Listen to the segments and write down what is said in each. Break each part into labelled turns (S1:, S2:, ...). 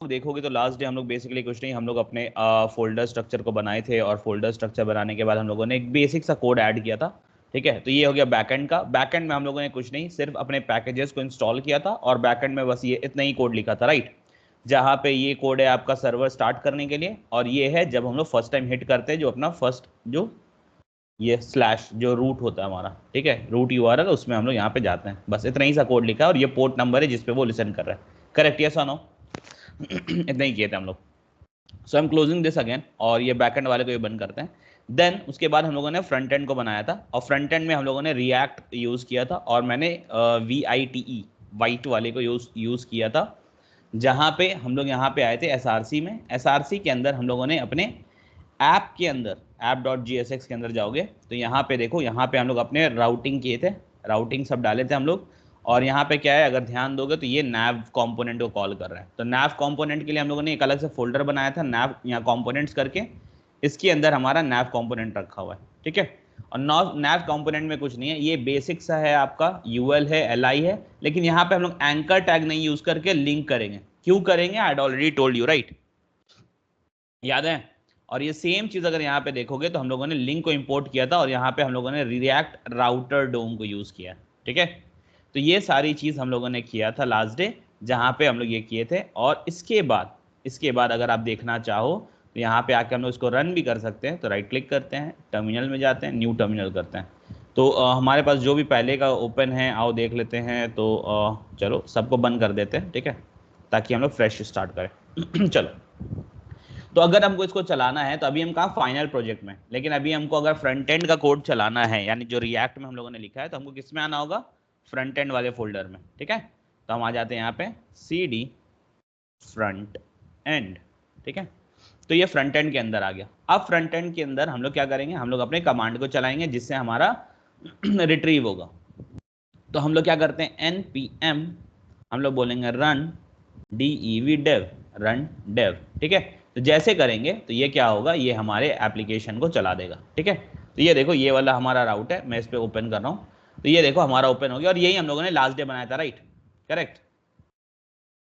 S1: देखोगे तो last day हम लोग बेसिकली कुछ नहीं, हम लोग अपने फोल्डर स्ट्रक्चर को बनाए थे और फोल्डर स्ट्रक्चर बनाने के बाद हम लोगों ने एक बेसिक सा कोड ऐड किया था। ठीक है, तो ये हो गया बैकएंड का। बैकएंड में हम लोगों ने कुछ नहीं, सिर्फ अपने पैकेजेस को इंस्टॉल किया था और बैकएंड में बस ये इतना ही कोड लिखा था, राइट। जहाँ पे ये कोड है आपका सर्वर स्टार्ट करने के लिए, और ये है जब हम लोग फर्स्ट टाइम हिट करते हैं जो अपना फर्स्ट जो ये स्लैश जो रूट होता है हमारा, ठीक है, रूट यूआरएल, उसमें हम लोग यहाँ पे जाते हैं। बस इतना ही सा कोड लिखा है और ये पोर्ट नंबर है जिसपे वो लिसन कर रहा है। करेक्ट, यस और नो? इतना ही किए थे हम लोग। So I am closing this again, और ये बैकएंड वाले को ये बंद करते हैं। देन उसके बाद हम लोगों ने फ्रंट एंड को बनाया था, और फ्रंट एंड में हम लोगों ने रिएक्ट यूज़ किया था, और मैंने VITE वाइट वाले को यूज़ किया था। जहाँ पे हम लोग यहाँ पे आए थे SRC में। SRC के अंदर हम लोगों ने अपने ऐप के अंदर app.jsx के अंदर जाओगे तो यहाँ पे देखो, यहाँ पे हम लोग अपने राउटिंग किए थे, राउटिंग सब डाले थे हम लोग। और यहाँ पे क्या है, अगर ध्यान दोगे तो ये nav कंपोनेंट को कॉल कर रहा है। तो nav कंपोनेंट के लिए हम लोगों ने एक अलग से फोल्डर बनाया था, nav यहाँ कंपोनेंट्स करके, इसके अंदर हमारा nav कंपोनेंट रखा हुआ है। ठीक है, और nav कंपोनेंट में कुछ नहीं है, ये बेसिक सा है आपका, UL है, LI है, लेकिन यहाँ पे हम लोग एंकर टैग नहीं यूज करके लिंक करेंगे। क्यों करेंगे? I already told you, right, याद है। और ये सेम चीज अगर यहाँ पे देखोगे तो हम लोगों ने लिंक को इंपोर्ट किया था, और यहाँ पे हम लोगों ने रिएक्ट राउटर डोम को यूज किया। ठीक है, तो ये सारी चीज हम लोगों ने किया था लास्ट डे, जहाँ पे हम लोग ये किए थे। और इसके बाद अगर आप देखना चाहो तो यहाँ पे आके हम लोग इसको रन भी कर सकते हैं। तो राइट क्लिक करते हैं, टर्मिनल में जाते हैं, न्यू टर्मिनल करते हैं। तो हमारे पास जो भी पहले का ओपन है आओ देख लेते हैं। तो चलो सबको बंद कर देते हैं, ठीक है, ताकि हम लोग फ्रेश स्टार्ट करें। चलो, तो अगर हमको इसको चलाना है तो अभी हम कहाँ, फाइनल प्रोजेक्ट में, लेकिन अभी हमको अगर फ्रंट एंड का कोड चलाना है, यानी जो रिएक्ट में हम लोगों ने लिखा है, तो हमको किस में आना होगा, फ्रंट एंड वाले फोल्डर में। ठीक है, तो हम आ जाते हैं यहाँ पे CD फ्रंट एंड। ठीक है, तो ये फ्रंट एंड के अंदर आ गया। अब फ्रंट एंड के अंदर हम लोग क्या करेंगे, हम लोग अपने कमांड को चलाएंगे जिससे हमारा रिट्रीव होगा। तो हम लोग क्या करते हैं, npm हम लोग बोलेंगे run dev, रन डेव। ठीक है, तो जैसे करेंगे तो ये क्या होगा, ये हमारे एप्लीकेशन को चला देगा। ठीक है, तो ये देखो ये वाला हमारा राउट है, मैं इस पर ओपन कर रहा हूँ, तो ये देखो हमारा ओपन हो गया, और यही हम लोगों ने लास्ट डे बनाया था, राइट, करेक्ट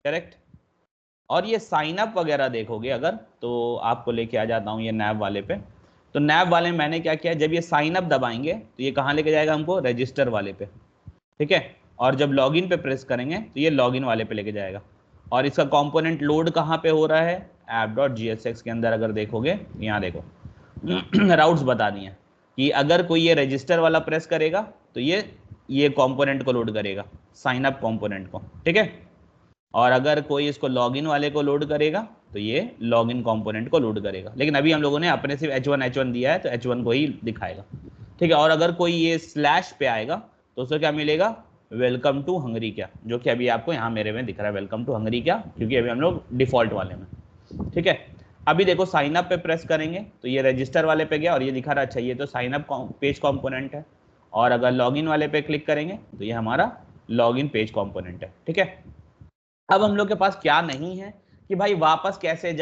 S1: करेक्ट। और ये साइन अप वगैरह देखोगे अगर, तो आपको लेके आ जाता हूँ ये नैब वाले पे। तो नैब वाले में मैंने क्या किया, जब ये साइन अप दबाएंगे तो ये कहाँ लेके जाएगा हमको, रजिस्टर वाले पे। ठीक है, और जब लॉगिन पे प्रेस करेंगे तो ये लॉगिन वाले पे लेके जाएगा। और इसका कंपोनेंट लोड कहाँ पे हो रहा है, app.jsx के अंदर अगर देखोगे, यहाँ देखो राउट्स बता दिए कि अगर कोई ये रजिस्टर वाला प्रेस करेगा तो ये कंपोनेंट को लोड करेगा, साइन अप कंपोनेंट को। ठीक है, और अगर कोई इसको लॉगिन वाले को लोड करेगा तो ये लॉगिन कंपोनेंट को लोड करेगा। लेकिन अभी हम लोगों ने अपने सिर्फ H1 दिया है तो H1 को ही दिखाएगा। ठीक है, और अगर कोई ये स्लैश पे आएगा तो उसको क्या मिलेगा, वेलकम टू हंगरी क्या, जो कि अभी आपको यहाँ मेरे में दिख रहा है, वेलकम टू हंगरी क्या, क्योंकि अभी हम लोग डिफॉल्ट वाले में। ठीक है, अभी देखो साइन अप पे प्रेस करेंगे तो ये रजिस्टर वाले पे गया और ये दिखा रहा, अच्छा ये तो साइन अप पेज कंपोनेंट है। और अगर लॉगिन वाले पे क्लिक करेंगे तो ये हमारा लॉगिन पेज कंपोनेंट है। ठीक है, अब हम लोग के पास क्या नहीं है कि भाई वापस कैसे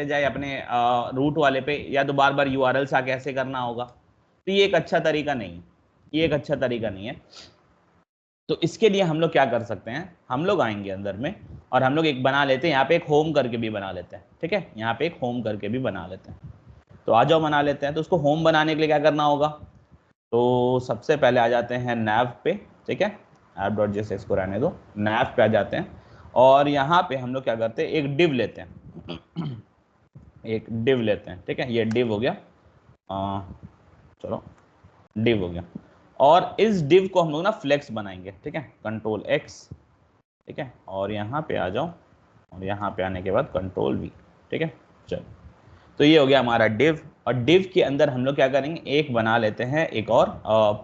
S1: जाए अपने रूट वाले पे, या तो बार बार URL सा कैसे करना होगा। तो ये एक अच्छा तरीका नहीं है, ये एक अच्छा तरीका नहीं है। तो इसके लिए हम लोग क्या कर सकते हैं, हम लोग आएंगे अंदर में और हम लोग एक बना लेते हैं, यहाँ पे एक होम करके भी बना लेते हैं। ठीक है, यहाँ पे एक होम करके भी बना लेते हैं। तो आ जाओ बना लेते हैं। तो उसको होम बनाने के लिए क्या करना होगा, तो सबसे पहले आ जाते हैं nav पे। ठीक है, app.jsx को रहने दो, nav पे आ जाते हैं और यहाँ पे हम लोग क्या करते हैं, एक div लेते हैं, एक div लेते हैं। ठीक है, ये div हो गया, चलो div हो गया। और इस div को हम लोग ना फ्लेक्स बनाएंगे। ठीक है, कंट्रोल X। ठीक है, और यहाँ पे आ जाओ, और यहाँ पे आने के बाद कंट्रोल V। ठीक है, चलो, तो ये हो गया हमारा div। और div के अंदर हम लोग क्या करेंगे, एक बना लेते हैं, एक और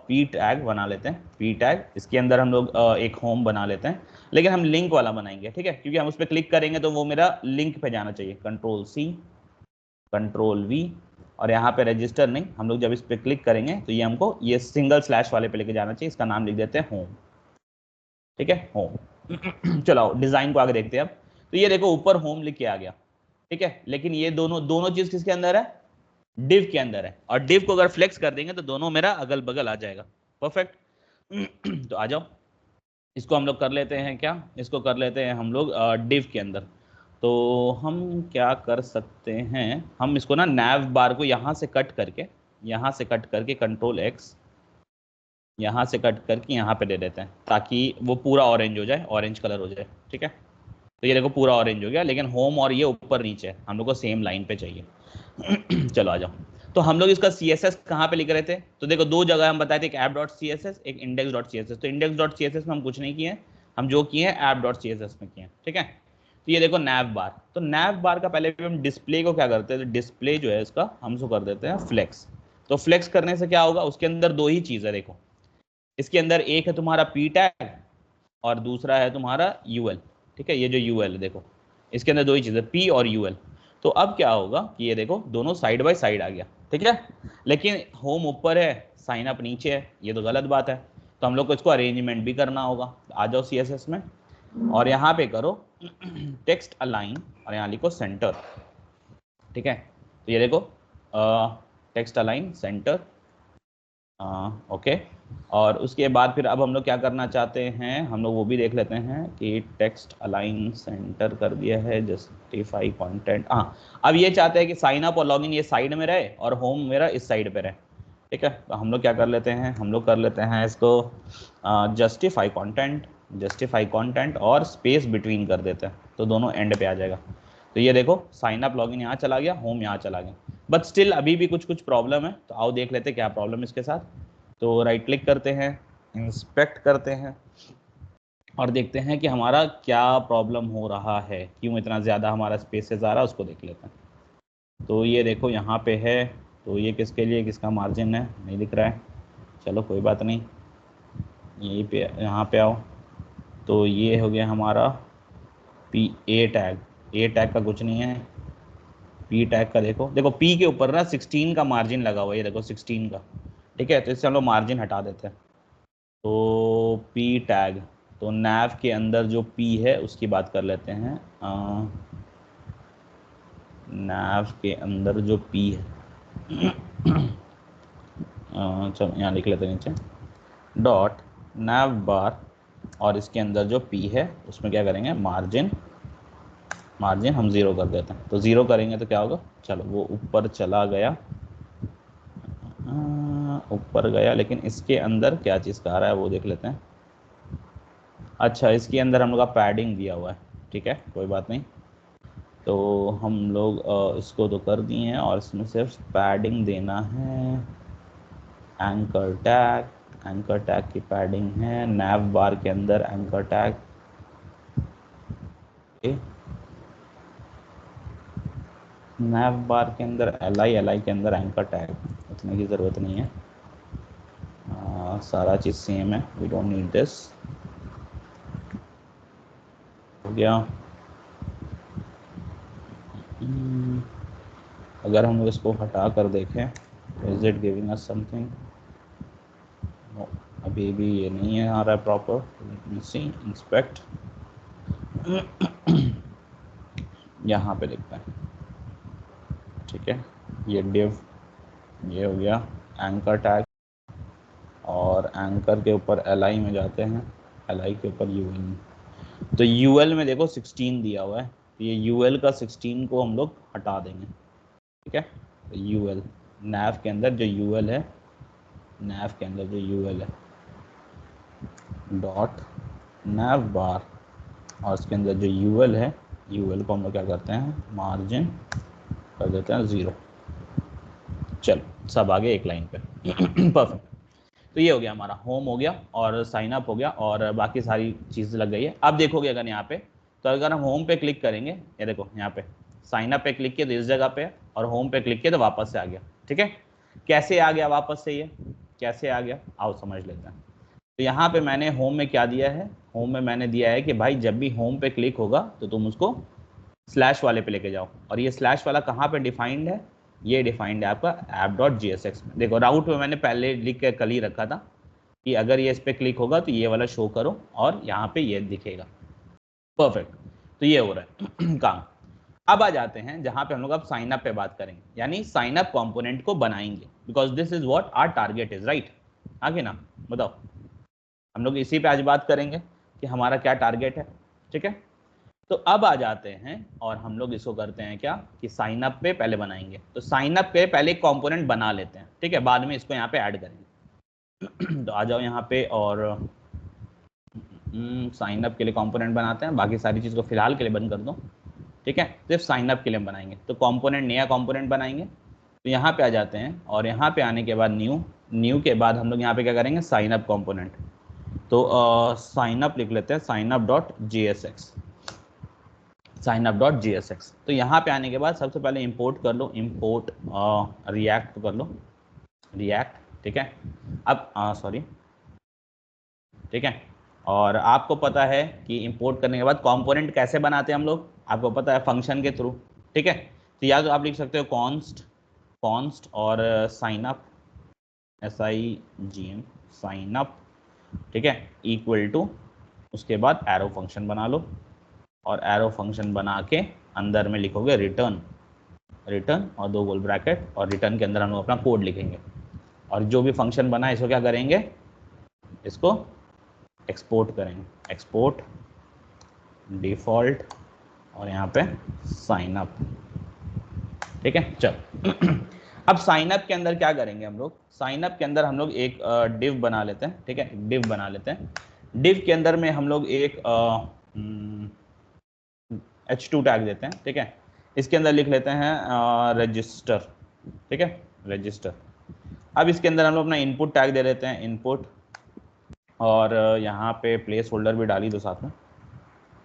S1: p टैग बना लेते हैं, p टैग। इसके अंदर हम लोग एक होम बना लेते हैं, लेकिन हम लिंक वाला बनाएंगे। ठीक है, क्योंकि हम उस पर क्लिक करेंगे तो वो मेरा लिंक पे जाना चाहिए। कंट्रोल C, कंट्रोल V, और यहाँ पे रजिस्टर नहीं, हम लोग जब इस पर क्लिक करेंगे तो ये हमको ये सिंगल स्लैश वाले पे लेके जाना चाहिए। इसका नाम लिख देते हैं होम। ठीक है, होम। चलो डिजाइन को आगे देखते हैं अब। तो ये देखो ऊपर होम लिख के आ गया। ठीक है, लेकिन ये दोनों चीज किसके अंदर है, डिव के अंदर है। और डिव को अगर फ्लेक्स कर देंगे तो दोनों मेरा अगल बगल आ जाएगा। परफेक्ट। तो आ जाओ, इसको हम लोग कर लेते हैं क्या, इसको कर लेते हैं हम लोग डिव के अंदर। तो हम क्या कर सकते हैं, हम इसको ना नैव बार को यहाँ से कट करके, कंट्रोल एक्स, यहाँ से कट करके यहाँ पे दे देते हैं ताकि वो पूरा ऑरेंज हो जाए, ऑरेंज कलर हो जाए। ठीक है, तो ये देखो पूरा ऑरेंज हो गया, लेकिन होम और ये ऊपर नीचे है, हम लोग को सेम लाइन पे चाहिए। चलो आ जाओ। तो हम लोग इसका सी एस एस कहाँ पे लिख रहे थे, तो देखो दो जगह हम बताए थे, एक app dot C S S, एक index dot C S S. तो index dot C S S में हम कुछ नहीं किए, हम जो किए हैं app dot C S S में किए। ठीक है, तो ये देखो नैव बार, तो नैव बार का पहले भी हम डिस्प्ले को क्या करते हैं, तो डिस्प्ले जो है इसका हम उसको कर देते हैं फ्लेक्स। तो फ्लेक्स करने से क्या होगा, उसके अंदर दो ही चीज़ है देखो, इसके अंदर एक है तुम्हारा पी टैग और दूसरा है तुम्हारा यूएल। ठीक है, ये जो यूएल है देखो, इसके अंदर दो ही चीज़ें पी और यूएल। तो अब क्या होगा कि ये देखो दोनों साइड बाय साइड आ गया। ठीक है, लेकिन होम ऊपर है, साइन अप नीचे है, ये तो गलत बात है। तो हम लोग को इसको अरेंजमेंट भी करना होगा। आ जाओ सी एस एस में और यहाँ पे करो टेक्स्ट अलाइन और यहाँ लिखो सेंटर। ठीक है, तो ये देखो टेक्स्ट अलाइन सेंटर, ओके। और उसके बाद फिर अब हम लोग क्या करना चाहते हैं, हम लोग वो भी देख लेते हैं कि टेक्स्ट अलाइन सेंटर कर दिया है, जस्टिफाई कंटेंट। हाँ, अब ये चाहते हैं कि साइन अप और लॉगिन ये साइड में रहे और होम मेरा इस साइड पे रहे। ठीक है, तो हम लोग क्या कर लेते हैं, हम लोग कर लेते हैं इसको जस्टिफाई कंटेंट और स्पेस बिटवीन कर देते हैं, तो दोनों एंड पे आ जाएगा। तो ये देखो साइन अप लॉगिन यहाँ चला गया, होम यहाँ चला गया, बट स्टिल अभी भी कुछ प्रॉब्लम है। तो आओ देख लेते हैं क्या प्रॉब्लम इसके साथ। तो राइट क्लिक करते हैं, इंस्पेक्ट करते हैं और देखते हैं कि हमारा क्या प्रॉब्लम हो रहा है, क्यों इतना ज़्यादा हमारा स्पेसेस आ रहा है, उसको देख लेते हैं। तो ये देखो यहाँ पे है, तो ये किसके लिए, किसका मार्जिन है, नहीं दिख रहा है। चलो कोई बात नहीं, यहीं पे यहाँ पे आओ। तो ये हो गया हमारा P A tag, A tag का कुछ नहीं है, पी टैग का देखो, पी के ऊपर ना 16 का मार्जिन लगा हुआ है, ये देखो 16 का। ठीक है, तो इससे हम लोग मार्जिन हटा देते हैं। तो पी टैग, तो नैव के अंदर जो पी है उसकी बात कर लेते हैं। नैव के अंदर जो पी है चलो यहाँ लिख लेते हैं नीचे, डॉट नैव बार, और इसके अंदर जो पी है उसमें क्या करेंगे, मार्जिन हम 0 कर देते हैं। तो 0 करेंगे तो क्या होगा, चलो वो ऊपर चला गया, ऊपर गया, लेकिन इसके अंदर क्या चीज़ का आ रहा है वो देख लेते हैं। अच्छा, इसके अंदर हम लोग का पैडिंग दिया हुआ है। ठीक है, कोई बात नहीं, तो हम लोग इसको तो कर दिए हैं और इसमें सिर्फ पैडिंग देना है। एंकर टैग की पैडिंग है नैव बार के अंदर, एंकर टैग नैव बार के अंदर एल के अंदर एंकर टैग, उतने की ज़रूरत नहीं है, सारा चीज़ सेम है, वी डोंट नीड दिस। हो गया। अगर हम इसको हटा कर देखें, is it giving us something, no अभी भी ये नहीं है आ रहा है proper. Let me see, inspect, यहाँ पे देखते हैं। ठीक है, ये डिव, ये हो गया एंकर टैग, और एंकर के ऊपर एल में जाते हैं, एल के ऊपर यूएल। तो यूएल में देखो 16 दिया हुआ है, तो ये यूएल का 16 को हम लोग हटा देंगे। ठीक है, तो यूएल नैव के अंदर जो यूएल है, डॉट नैव बार, और इसके अंदर जो यूएल है, यूएल को हम लोग क्या करते हैं, मार्जिन कर देते हैं 0। चलो सब आगे एक लाइन पे। परफेक्ट। तो ये हो गया हमारा, होम हो गया और साइन अप हो गया और बाकी सारी चीज़ लग गई है। अब देखोगे अगर यहाँ पे, तो अगर हम होम पे क्लिक करेंगे, ये देखो यहाँ पे साइन अप पे क्लिक किया तो इस जगह पे, और होम पे क्लिक किया तो वापस से आ गया। ठीक है, कैसे आ गया वापस से, ये कैसे आ गया, आओ समझ लेते हैं। तो यहाँ पे मैंने होम में क्या दिया है, होम में मैंने दिया है कि भाई जब भी होम पे क्लिक होगा तो तुम उसको स्लैश वाले पे लेके जाओ, और ये स्लैश वाला कहाँ पे डिफाइंड है, ये डिफाइंड है आपका app.jsx में। देखो राउट में मैंने पहले लिख के कल ही रखा था कि अगर ये इस पर क्लिक होगा तो ये वाला शो करो और यहाँ पे ये दिखेगा। परफेक्ट, तो ये हो रहा है काम। अब आ जाते हैं जहां पे हम लोग अब साइन अप पे बात करेंगे, यानी साइन अप कंपोनेंट को बनाएंगे, because this is what our target is, right. आगे ना बताओ, हम लोग इसी पे आज बात करेंगे कि हमारा क्या टारगेट है। ठीक है, तो अब आ जाते हैं और हम लोग इसको करते हैं क्या कि साइन अप पे पहले बनाएंगे। तो साइन अप पे पहले एक कंपोनेंट बना लेते हैं, ठीक है, बाद में इसको यहाँ पे ऐड करेंगे। तो आ जाओ यहाँ पे और साइन अप के लिए कंपोनेंट बनाते हैं, बाकी सारी चीज़ को फिलहाल के लिए बंद कर दो, ठीक है, सिर्फ साइन अप के लिए बनाएंगे। तो कंपोनेंट, नया कंपोनेंट बनाएंगे। तो यहाँ पे आ जाते हैं और यहाँ पे आने के बाद न्यू के बाद हम लोग यहाँ पे क्या करेंगे, साइन अप कंपोनेंट। तो साइन अप लिख लेते हैं, sign up dot JSX, sign up dot JSX। तो यहाँ पे आने के बाद सबसे पहले इंपोर्ट कर लो, इंपोर्ट रिएक्ट कर लो, रिएक्ट, ठीक है। अब सॉरी, ठीक है। और आपको पता है कि इंपोर्ट करने के बाद कंपोनेंट कैसे बनाते हैं हम लोग, आपको पता है, फंक्शन के थ्रू, ठीक है। तो या तो आप लिख सकते हो कॉन्स्ट और sign up, SIGN, sign up, ठीक है, इक्वल टू, उसके बाद एरो फंक्शन बना लो, और एरो फंक्शन बना के अंदर में लिखोगे रिटर्न, रिटर्न और 2 गोल ब्रैकेट, और रिटर्न के अंदर हम लोग अपना कोड लिखेंगे। और जो भी फंक्शन बना है इसको क्या करेंगे, इसको एक्सपोर्ट करेंगे, एक्सपोर्ट डिफॉल्ट, और यहाँ पे साइन अप, ठीक है। चल अब साइन अप के अंदर क्या करेंगे हम लोग, साइन अप के अंदर हम लोग एक डिव बना लेते हैं, ठीक है, डिव बना लेते हैं। डिव के अंदर में हम लोग एक H2 टैग देते हैं, ठीक है। इसके अंदर लिख लेते हैं रजिस्टर, ठीक है, रजिस्टर। अब इसके अंदर हम लोग अपना इनपुट टैग दे देते हैं, इनपुट, और यहाँ पे प्लेस होल्डर भी डाली दो साथ में,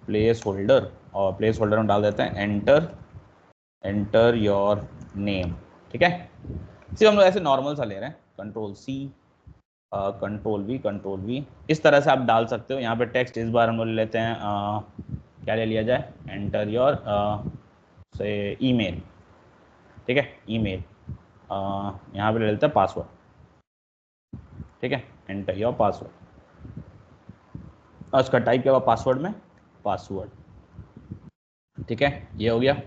S1: प्लेस होल्डर, और प्लेस होल्डर में डाल देते हैं एंटर योर नेम, ठीक है। सिर्फ हम लोग ऐसे नॉर्मल सा ले रहे हैं, Ctrl+C, Ctrl+V, इस तरह से आप डाल सकते हो। यहाँ पे टेक्स्ट इस बार हम लोग ले लेते हैं, क्या ले लिया जाए, एंटर योर से ईमेल, ठीक है, ईमेल, यहाँ पे ले लेते हैं पासवर्ड, ठीक है, एंटर योर पासवर्ड, और उसका टाइप क्या हुआ पासवर्ड में, पासवर्ड, ठीक है, ये हो गया।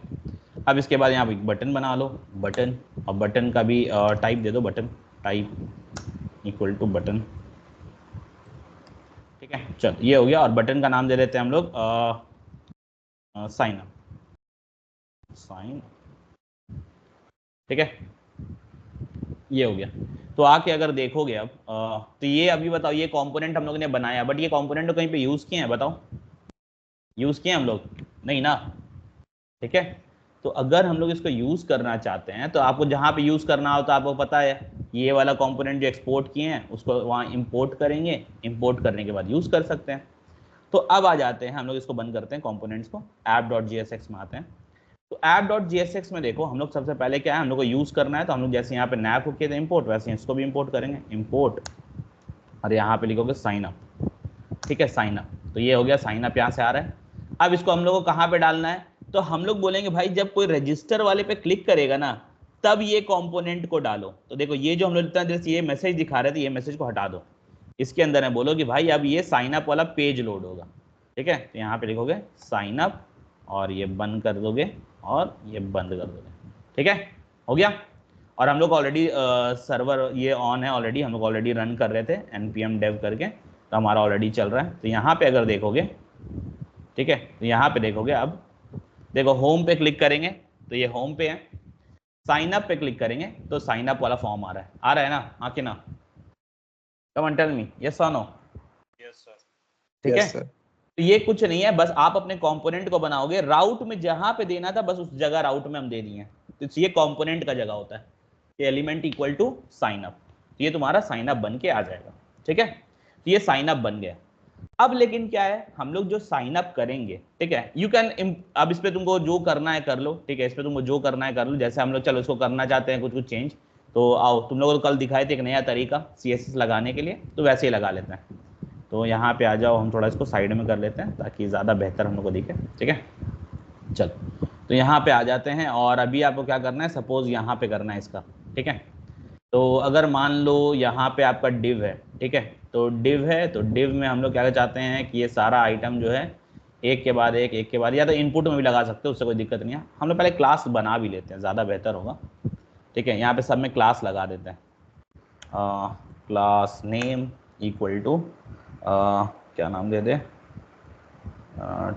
S1: अब इसके बाद यहाँ पे बटन बना लो, बटन, और बटन का भी टाइप दे दो, button type equal to button, ठीक है। चल ये हो गया, और बटन का नाम दे देते हैं हम लोग साइन अप, साइन, ठीक है, ये हो गया। तो आके अगर देखोगे अब तो ये अभी बताओ, ये कंपोनेंट हम लोगों ने बनाया, बट ये कंपोनेंट तो कहीं पे यूज किए हैं, बताओ, यूज किए हम लोग, नहीं ना, ठीक है। तो अगर हम लोग इसको यूज करना चाहते हैं तो आपको जहां पे यूज करना हो तो आपको पता है, ये वाला कंपोनेंट जो एक्सपोर्ट किए हैं उसको वहां इंपोर्ट करेंगे, इंपोर्ट करने के बाद यूज कर सकते हैं। तो अब आ जाते हैं, हम लोग इसको बंद करते हैं कंपोनेंट्स को, app.jsx में आते हैं। तो app.jsx में देखो, हम लोग सबसे पहले क्या है, हम लोग को यूज करना है, तो हम लोग जैसे यहाँ पे नैप को किया था इंपोर्ट, वैसे इसको भी इंपोर्ट करेंगे, इंपोर्ट, और यहाँ पे लिखोगे साइन अप, ठीक है, साइन अप। तो ये हो गया, साइन अप यहाँ से आ रहा है। अब इसको हम लोग को कहाँ पे डालना है, तो हम लोग बोलेंगे भाई जब कोई रजिस्टर वाले पे क्लिक करेगा ना, तब ये कंपोनेंट को डालो। तो देखो ये जो हम लोग इतना देर से ये मैसेज दिखा रहे थे, ये मैसेज को हटा दो, इसके अंदर है बोलो कि भाई अब ये साइन अप वाला पेज लोड होगा, ठीक है। तो यहाँ पे लिखोगे साइन अप, और ये बंद कर दोगे, और ये बंद कर दोगे, ठीक है, हो गया। और हम लोग ऑलरेडी सर्वर ये ऑन है, ऑलरेडी हम लोग ऑलरेडी रन कर रहे थे npm dev करके, तो हमारा ऑलरेडी चल रहा है। तो यहाँ पे अगर देखोगे, ठीक है, तो यहाँ पे देखोगे, अब देखो होम पे क्लिक करेंगे तो ये होम पे है, साइन अप पे क्लिक करेंगे तो साइन अप वाला फॉर्म आ रहा है ना, हाँ कि ना, come on tell me, yes और नो,
S2: यस सर,
S1: ठीक है। तो ये कुछ नहीं है, बस आप अपने कंपोनेंट को बनाओगे, राउट में जहां पे देना था बस उस जगह राउट में हम दे दिए, तो ये कंपोनेंट का जगह होता है, ये element equal to sign up, तो ये तुम्हारा साइन अप बन के आ जाएगा, ठीक है। तो ये साइन अप बन गया। अब लेकिन क्या है, हम लोग जो साइन अप करेंगे, ठीक है, यू कैन, अब इस पे तुमको जो करना है कर लो, ठीक है, इस पे तुमको जो करना है कर लो। जैसे हम लोग चलो इसको करना चाहते हैं कुछ कुछ चेंज, तो आओ, तुम लोगों को कल दिखाए थे एक नया तरीका CSS लगाने के लिए, तो वैसे ही लगा लेते हैं। तो यहाँ पे आ जाओ, हम थोड़ा इसको साइड में कर लेते हैं ताकि ज़्यादा बेहतर हम लोग को दिखे, ठीक है। चल, तो यहाँ पे आ जाते हैं, और अभी आपको क्या करना है, सपोज यहाँ पे करना है इसका, ठीक है। तो अगर मान लो यहाँ पे आपका डिव है, ठीक है, तो डिव है, तो डिव में हम लोग क्या चाहते हैं कि ये सारा आइटम जो है एक के बाद एक के बाद, या तो इनपुट में भी लगा सकते हो, उससे कोई दिक्कत नहीं है। हम लोग पहले क्लास बना भी लेते हैं, ज़्यादा बेहतर होगा, ठीक है। यहाँ पे सब में क्लास लगा देते हैं, क्लास नेम इक्वल टू क्या नाम दे दे,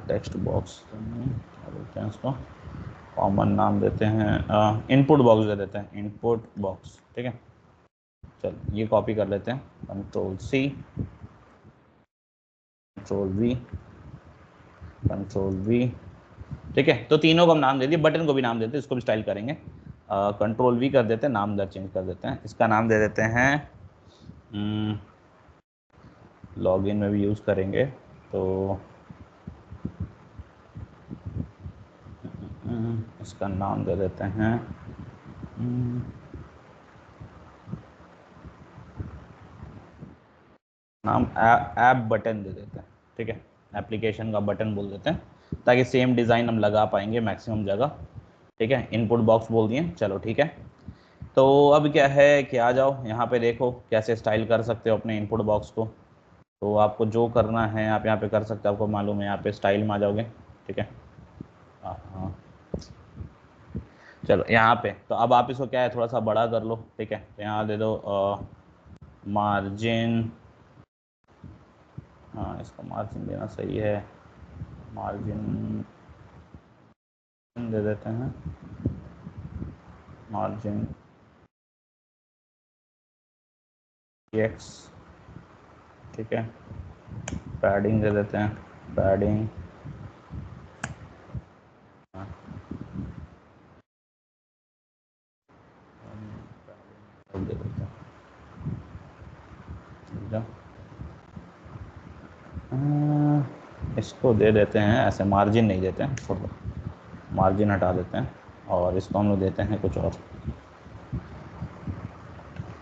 S1: टेक्स्ट बॉक्स क्या बोलते हैं इसको, कॉमन नाम देते हैं, इनपुट बॉक्स दे देते हैं, इनपुट बॉक्स। ठीक है, चल ये कॉपी कर लेते हैं, control C, control V, control V. ठीक है, तो तीनों को हम नाम दे दिए, बटन को भी नाम देते हैं, इसको भी स्टाइल करेंगे। कंट्रोल वी कर देते हैं, नाम दर चेंज कर देते हैं, इसका नाम दे देते हैं, लॉगिन में भी यूज़ करेंगे तो इसका नाम दे देते हैं, नाम ऐप बटन दे देते हैं। ठीक है, एप्लीकेशन का बटन बोल देते हैं ताकि सेम डिज़ाइन हम लगा पाएंगे मैक्सिमम जगह। ठीक है, इनपुट बॉक्स बोल दिए, चलो ठीक है। तो अब क्या है कि आ जाओ यहाँ पे देखो कैसे स्टाइल कर सकते हो अपने इनपुट बॉक्स को। तो आपको जो करना है आप यहाँ पे कर सकते हो, आपको मालूम है, यहाँ पे स्टाइल में आ जाओगे। ठीक है, हाँ, चलो यहाँ पे तो अब आप इसको क्या है थोड़ा सा बड़ा कर लो। ठीक है, तो यहाँ दे दो मार्जिन, हाँ इसको मार्जिन देना सही है, मार्जिन दे देते हैं, मार्जिन एक्स। ठीक है, पैडिंग दे देते हैं, पैडिंग दे देते हैं, इसको दे देते हैं ऐसे, मार्जिन नहीं देते हैं, छोड़ दो, मार्जिन हटा देते हैं, और इसको हम लोग देते हैं कुछ और।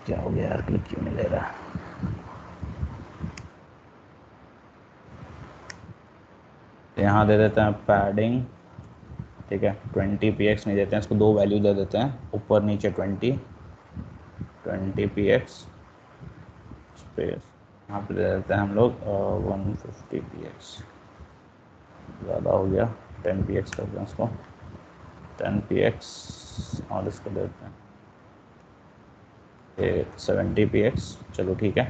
S1: क्या हो गया यार, क्लिक क्यों नहीं ले रहा। यहाँ दे देते हैं पैडिंग। ठीक है, 20 px नहीं देते हैं, इसको दो वैल्यू दे देते हैं, ऊपर नीचे 20 px स्पेस, यहाँ पे दे देते हैं हम लोग 150 px, ज़्यादा हो गया, 10 px करते हैं इसको, 10 px, और इसको देते हैं 70 px। चलो ठीक है,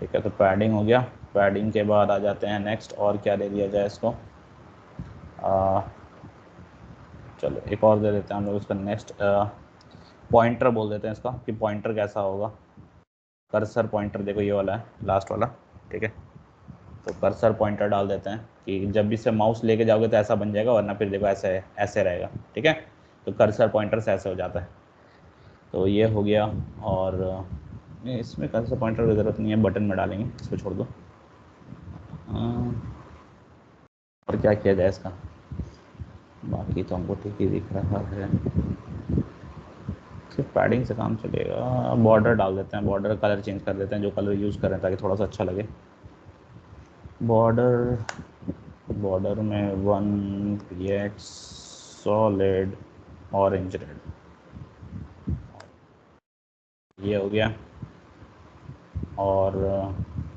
S1: ठीक है, तो पैडिंग हो गया। पैडिंग के बाद आ जाते हैं नेक्स्ट, और क्या दे दिया जाए इसको, चलो एक और दे देते हैं हम लोग इसका नेक्स्ट, पॉइंटर बोल देते हैं इसका, कि पॉइंटर कैसा होगा, कर्सर पॉइंटर, देखो ये वाला है लास्ट वाला। ठीक है, तो कर्सर पॉइंटर डाल देते हैं कि जब भी से माउस लेके जाओगे तो ऐसा बन जाएगा, वरना फिर देखो ऐसे ऐसे रहेगा। ठीक है, तो कर्सर पॉइंटर से ऐसे हो जाता है, तो ये हो गया। और नहीं, इसमें कर्सर पॉइंटर की ज़रूरत नहीं है, बटन में डालेंगे, इसको छोड़ दो। और क्या किया जाए इसका, बाकी तो हमको ठीक ही दिख रहा है, सिर्फ पैडिंग से काम चलेगा। बॉर्डर डाल देते हैं, बॉर्डर कलर चेंज कर देते हैं, जो कलर यूज़ करें ताकि थोड़ा सा अच्छा लगे। बॉर्डर, बॉर्डर में 1 px सॉलिड ऑरेंज रेड, ये हो गया। और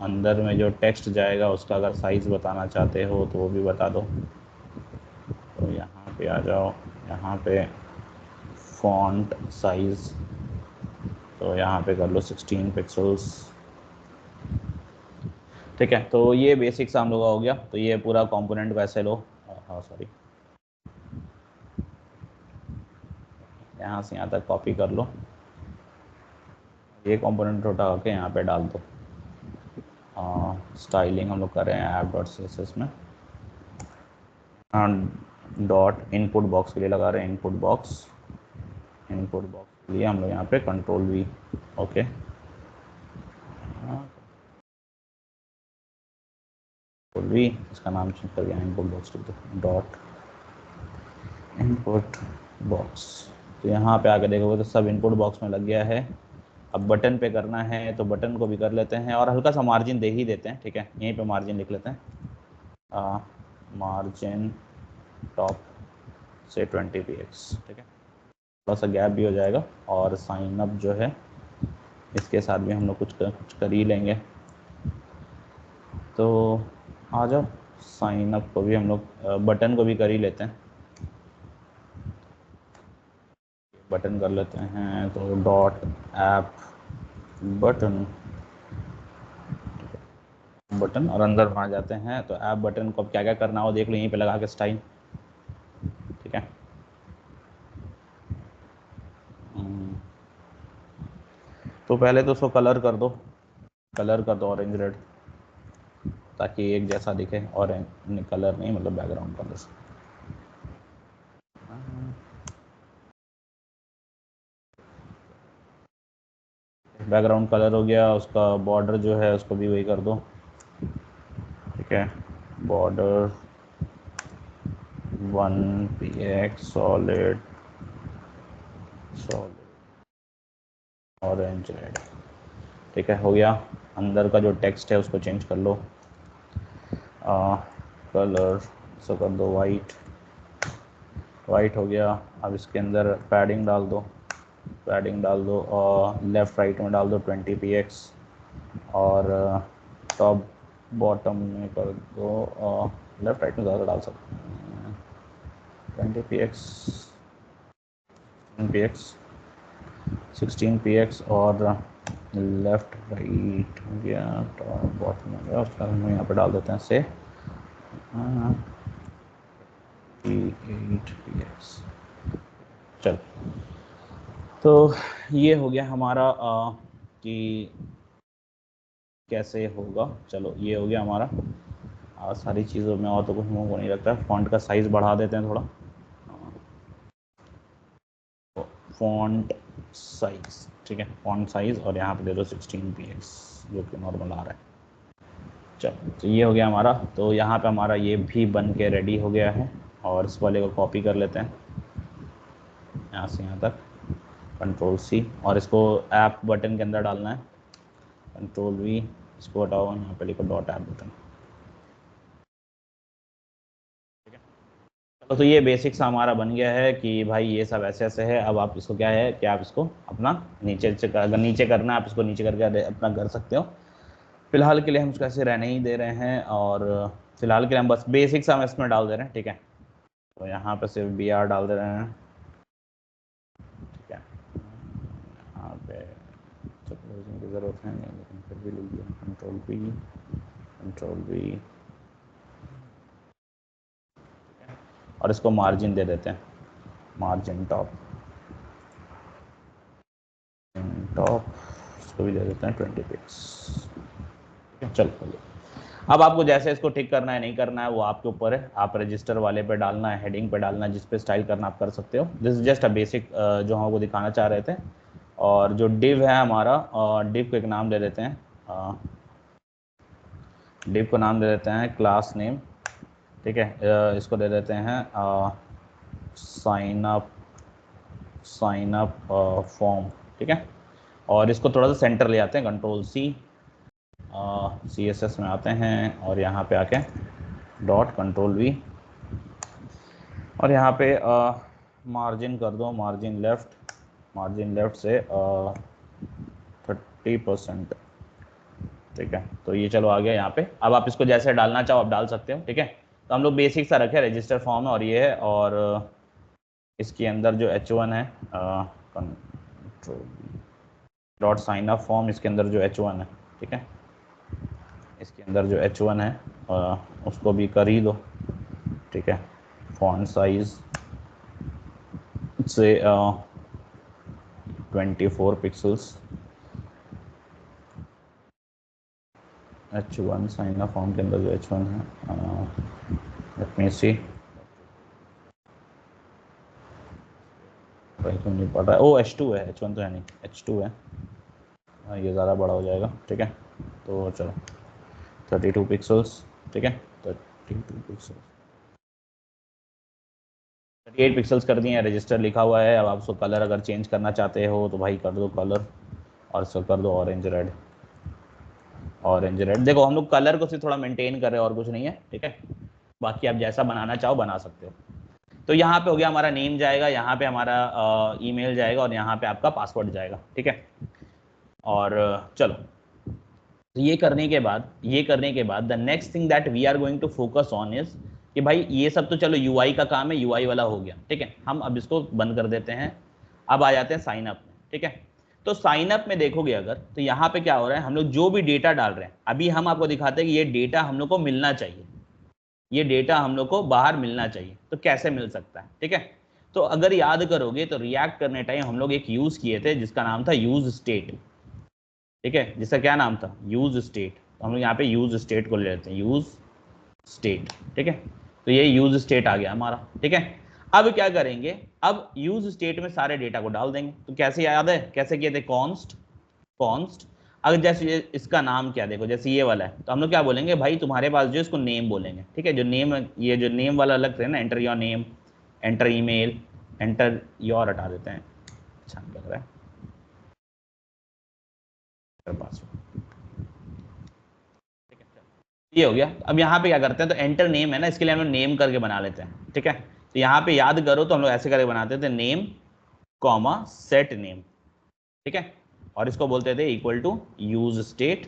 S1: अंदर में जो टेक्स्ट जाएगा उसका अगर साइज़ बताना चाहते हो तो वो भी बता दो। तो यहाँ पे आ जाओ, यहाँ पे फॉन्ट साइज़, तो यहाँ पे कर लो 16 पिक्सल्स। ठीक है, तो ये बेसिक सा हम लोग का हो गया। तो ये पूरा कंपोनेंट वैसे लो, हाँ सॉरी, यहाँ से यहाँ तक कॉपी कर लो, ये कंपोनेंट उठा के यहाँ पे डाल दो। स्टाइलिंग हम लोग कर रहे हैं app dot C S S में, डॉट इनपुट बॉक्स के लिए लगा रहे हैं, इनपुट बॉक्स, इनपुट बॉक्स के लिए हम लोग यहाँ पे control we, okay, control we, इसका नाम चेंज कर दिया, input box dot input box. तो यहाँ पे आके देखोगे तो सब इनपुट बॉक्स में लग गया है। अब बटन पे करना है तो बटन को भी कर लेते हैं, और हल्का सा मार्जिन दे ही देते हैं। ठीक है, यहीं पे मार्जिन लिख लेते हैं, मार्जिन टॉप से 20 px। ठीक है, थोड़ा सा गैप भी हो जाएगा, और साइन अप जो है इसके साथ भी हम लोग कुछ कर ही लेंगे। तो आ जाओ, साइन अप को भी हम लोग बटन को भी कर ही लेते हैं, बटन कर लेते हैं, तो डॉट ऐप बटन, बटन और अंदर आ जाते हैं। तो ऐप बटन को अब क्या क्या करना हो देख लो, यहीं पे लगा के स्टाइल, ठीक है। तो पहले तो उसको कलर कर दो, कलर कर दो ऑरेंज रेड, ताकि एक जैसा दिखे। ऑरेंज कलर नहीं, मतलब बैकग्राउंड कलर। बैकग्राउंड कलर हो गया। उसका बॉर्डर जो है उसको भी वही कर दो, ठीक है। Border 1px solid orange red, ठीक है, हो गया। अंदर का जो टेक्स्ट है उसको चेंज कर लो, कलर सो कर दो वाइट, वाइट हो गया। अब इसके अंदर पैडिंग डाल दो, पैडिंग डाल दो और लेफ़्ट राइट में डाल दो 20px, और टॉप बॉटम में कर दो, लेफ़्ट राइट में ज़्यादा डाल सकते हैं 20px 16px और लेफ़्ट राइट हो गया, टॉप बॉटम हो गया। उसका हम यहाँ पे डाल देते हैं से 8px। चल, तो ये हो गया हमारा कि कैसे होगा। चलो ये हो गया हमारा। सारी चीज़ों में और तो कुछ मुँह को नहीं लगता। फ़ॉन्ट का साइज़ बढ़ा देते हैं थोड़ा, फ़ॉन्ट साइज़, ठीक है, फ़ॉन्ट साइज़, और यहाँ पे दे दो 16px जो कि नॉर्मल आ रहा है। चलो, तो ये हो गया हमारा। तो यहाँ पे हमारा ये भी बन के रेडी हो गया है। और इस वाले को कॉपी कर लेते हैं यहाँ से यहाँ तक, Ctrl+C, और इसको ऐप बटन के अंदर डालना है, Ctrl+V। इसको हटाओ, यहाँ पे लिखो डॉट ऐप बटन। तो ये बेसिक सा हमारा बन गया है कि भाई ये सब ऐसे ऐसे है। अब आप इसको क्या है कि आप इसको अपना नीचे से, अगर नीचे करना है आप इसको नीचे करके अपना कर सकते हो। फिलहाल के लिए हम इसको ऐसे रहने ही दे रहे हैं, और फिलहाल के लिए हम बस बेसिक सा हम इसमें डाल दे रहे हैं, ठीक है। तो यहाँ पे सिर्फ BR डाल दे रहे हैं, ठीक है। यहाँ पे की ज़रूरत है नहीं, लेकिन फिर भी लीजिए Ctrl+V और इसको मार्जिन दे देते हैं, मार्जिन टॉप इसको भी दे देते हैं 20px। चलो, अब आपको जैसे इसको ठीक करना है नहीं करना है वो आपके ऊपर है। आप रजिस्टर वाले पे डालना है, हेडिंग पे डालना है, जिस पे स्टाइल करना आप कर सकते हो। This is just a basic जो हम आपको दिखाना चाह रहे थे। और जो डिव है हमारा, डिव को एक नाम दे देते हैं, डिव को नाम दे देते हैं क्लास नेम, ठीक है। इसको दे देते हैं साइन अप फॉर्म, ठीक है। और इसको थोड़ा सा सेंटर ले आते हैं, Ctrl+C, CSS में आते हैं और यहाँ पे आके डॉट Ctrl+V, और यहाँ पे मार्जिन कर दो, मार्जिन लेफ़्ट से 30%, ठीक है। तो ये चलो आ गया यहाँ पे। अब आप इसको जैसे डालना चाहो आप डाल सकते हो, ठीक है। तो हम लोग बेसिक सा रखे, रजिस्टर फॉर्म है और ये है, और इसके अंदर जो H1 है, डॉट साइन अप फॉर्म, इसके अंदर जो H1 है, ठीक है, इसके अंदर जो H1 है उसको भी कर ही दो, ठीक है। फॉन्ट साइज से 24 pixels, H1 sign up form के अंदर जो H1 है, लेट मी सी, भाई तो नहीं पड़ रहा है, ओ H2 है, H1 तो है नहीं, H2 है। ये ज़्यादा बड़ा हो जाएगा, ठीक है। तो चलो 32 पिक्सल्स, ठीक है, 32 पिक्सल्स, 38 पिक्सल्स कर दिए हैं। रजिस्टर लिखा हुआ है। अब आप उसको कलर अगर चेंज करना चाहते हो तो भाई कर दो कलर, और इसको कर दो ऑरेंज रेड। देखो हम लोग कलर को सिर्फ थोड़ा मेंटेन कर रहे हैं और कुछ नहीं है, ठीक है। बाकी आप जैसा बनाना चाहो बना सकते हो। तो यहाँ पे हो गया हमारा नेम जाएगा, यहाँ पे हमारा ईमेल जाएगा, और यहाँ पे आपका पासवर्ड जाएगा, ठीक है। और चलो, तो ये करने के बाद the next thing that we are going to focus on is कि भाई ये सब तो चलो यूआई का काम है, यूआई वाला हो गया, ठीक है। हम अब इसको बंद कर देते हैं। अब आ जाते हैं साइन अप में, ठीक है। तो साइन अप में देखोगे अगर, तो यहाँ पे क्या हो रहा है, हम लोग जो भी डेटा डाल रहे हैं, अभी हम आपको दिखाते हैं कि ये डेटा हम लोग को मिलना चाहिए, ये डेटा हम लोग को बाहर मिलना चाहिए। तो कैसे मिल सकता है, ठीक है। तो अगर याद करोगे तो रिएक्ट करने टाइम हम लोग एक यूज किए थे जिसका नाम था यूज स्टेट, ठीक है, जिसका क्या नाम था, यूज स्टेट। तो हम लोग यहाँ पे यूज स्टेट को ले लेते हैं, यूज स्टेट, ठीक है। तो ये यूज स्टेट आ गया हमारा, ठीक है। अब क्या करेंगे, अब यूज स्टेट में सारे डेटा को डाल देंगे। तो कैसे याद है, कैसे किए थे, कॉन्स्ट, कॉन्स्ट। अगर जैसे इसका नाम क्या, देखो जैसे ये वाला है, तो हम लोग क्या बोलेंगे भाई, तुम्हारे पास जो इसको नेम बोलेंगे, ठीक है। जो नेम, ये जो नेम वाला अलग है ना, enter your name, enter email, enter your हटा देते हैं, अच्छा लग रहा है, पासवर्ड, ये हो गया। अब यहाँ पे क्या करते हैं, तो एंटर नेम है ना, इसके लिए हम लोग नेम करके बना लेते हैं, ठीक है। तो यहाँ पे याद करो तो हम लोग ऐसे करके बनाते थे, नेम कॉमा सेट नेम, ठीक है। और इसको बोलते थे equal to use state,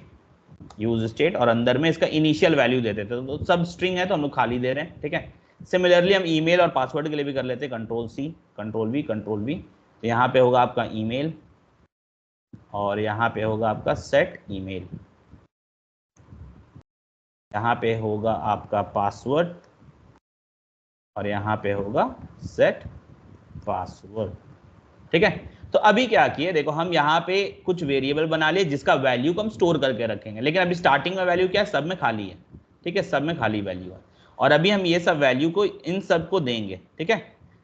S1: use state, और अंदर में इसका इनिशियल वैल्यू देते थे। तो सब स्ट्रिंग है तो हम लोग खाली दे रहे हैं, ठीक है। सिमिलरली हम ईमेल और पासवर्ड के लिए भी कर लेते हैं, control C, control V, control V. तो यहाँ पे होगा आपका ईमेल और यहाँ पे होगा आपका सेट ईमेल, यहाँ पे होगा आपका पासवर्ड और यहाँ पे होगा सेट पासवर्ड, ठीक है। तो अभी क्या किए, देखो हम यहाँ पे कुछ वेरिएबल बना लिए जिसका वैल्यू को हम स्टोर करके रखेंगे, लेकिन अभी स्टार्टिंग में वैल्यू क्या है, सब में खाली है, ठीक है, सब में खाली वैल्यू है। और अभी हम ये सब वैल्यू को इन सब को देंगे, ठीक है,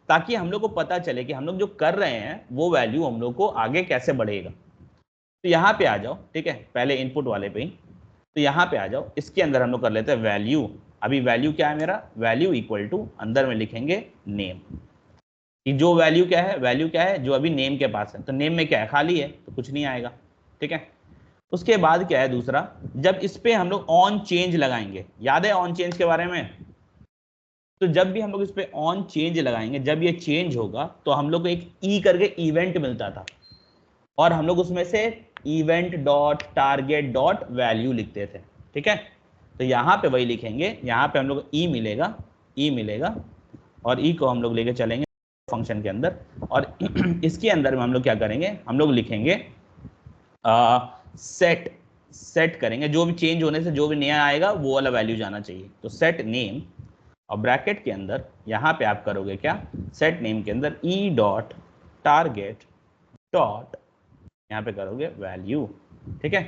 S1: ताकि हम लोग को पता चले कि हम लोग जो कर रहे हैं वो वैल्यू हम लोग को आगे कैसे बढ़ेगा। तो यहाँ पे आ जाओ, ठीक है, पहले इनपुट वाले पे ही। तो यहाँ पे आ जाओ, इसके अंदर हम लोग कर लेते हैं वैल्यू। अभी वैल्यू क्या है मेरा, वैल्यू इक्वल टू, अंदर में लिखेंगे नेम, कि जो वैल्यू क्या है, वैल्यू क्या है जो अभी नेम के पास है। तो नेम में क्या है, खाली है, तो कुछ नहीं आएगा, ठीक है। उसके बाद क्या है दूसरा, जब इस पे हम लोग ऑन चेंज लगाएंगे, याद है ऑन चेंज के बारे में। तो जब भी हम लोग इस पे ऑन चेंज लगाएंगे, जब ये चेंज होगा तो हम लोग को एक ई करके इवेंट मिलता था, और हम लोग उसमें से event dot target dot value लिखते थे, ठीक है। तो यहाँ पे वही लिखेंगे, यहाँ पे हम लोग ई मिलेगा, ई मिलेगा, और ई को हम लोग लेके चलेंगे फंक्शन के अंदर, और इसके अंदर में हम लोग क्या करेंगे, हम लोग लिखेंगे सेट, सेट करेंगे, जो भी चेंज होने से जो भी नया आएगा वो वाला वैल्यू जाना चाहिए। तो सेट नेम, और ब्रैकेट के अंदर यहाँ पे आप करोगे क्या, सेट नेम के अंदर ई डॉट टारगेट डॉट, यहाँ पे करोगे वैल्यू, ठीक है।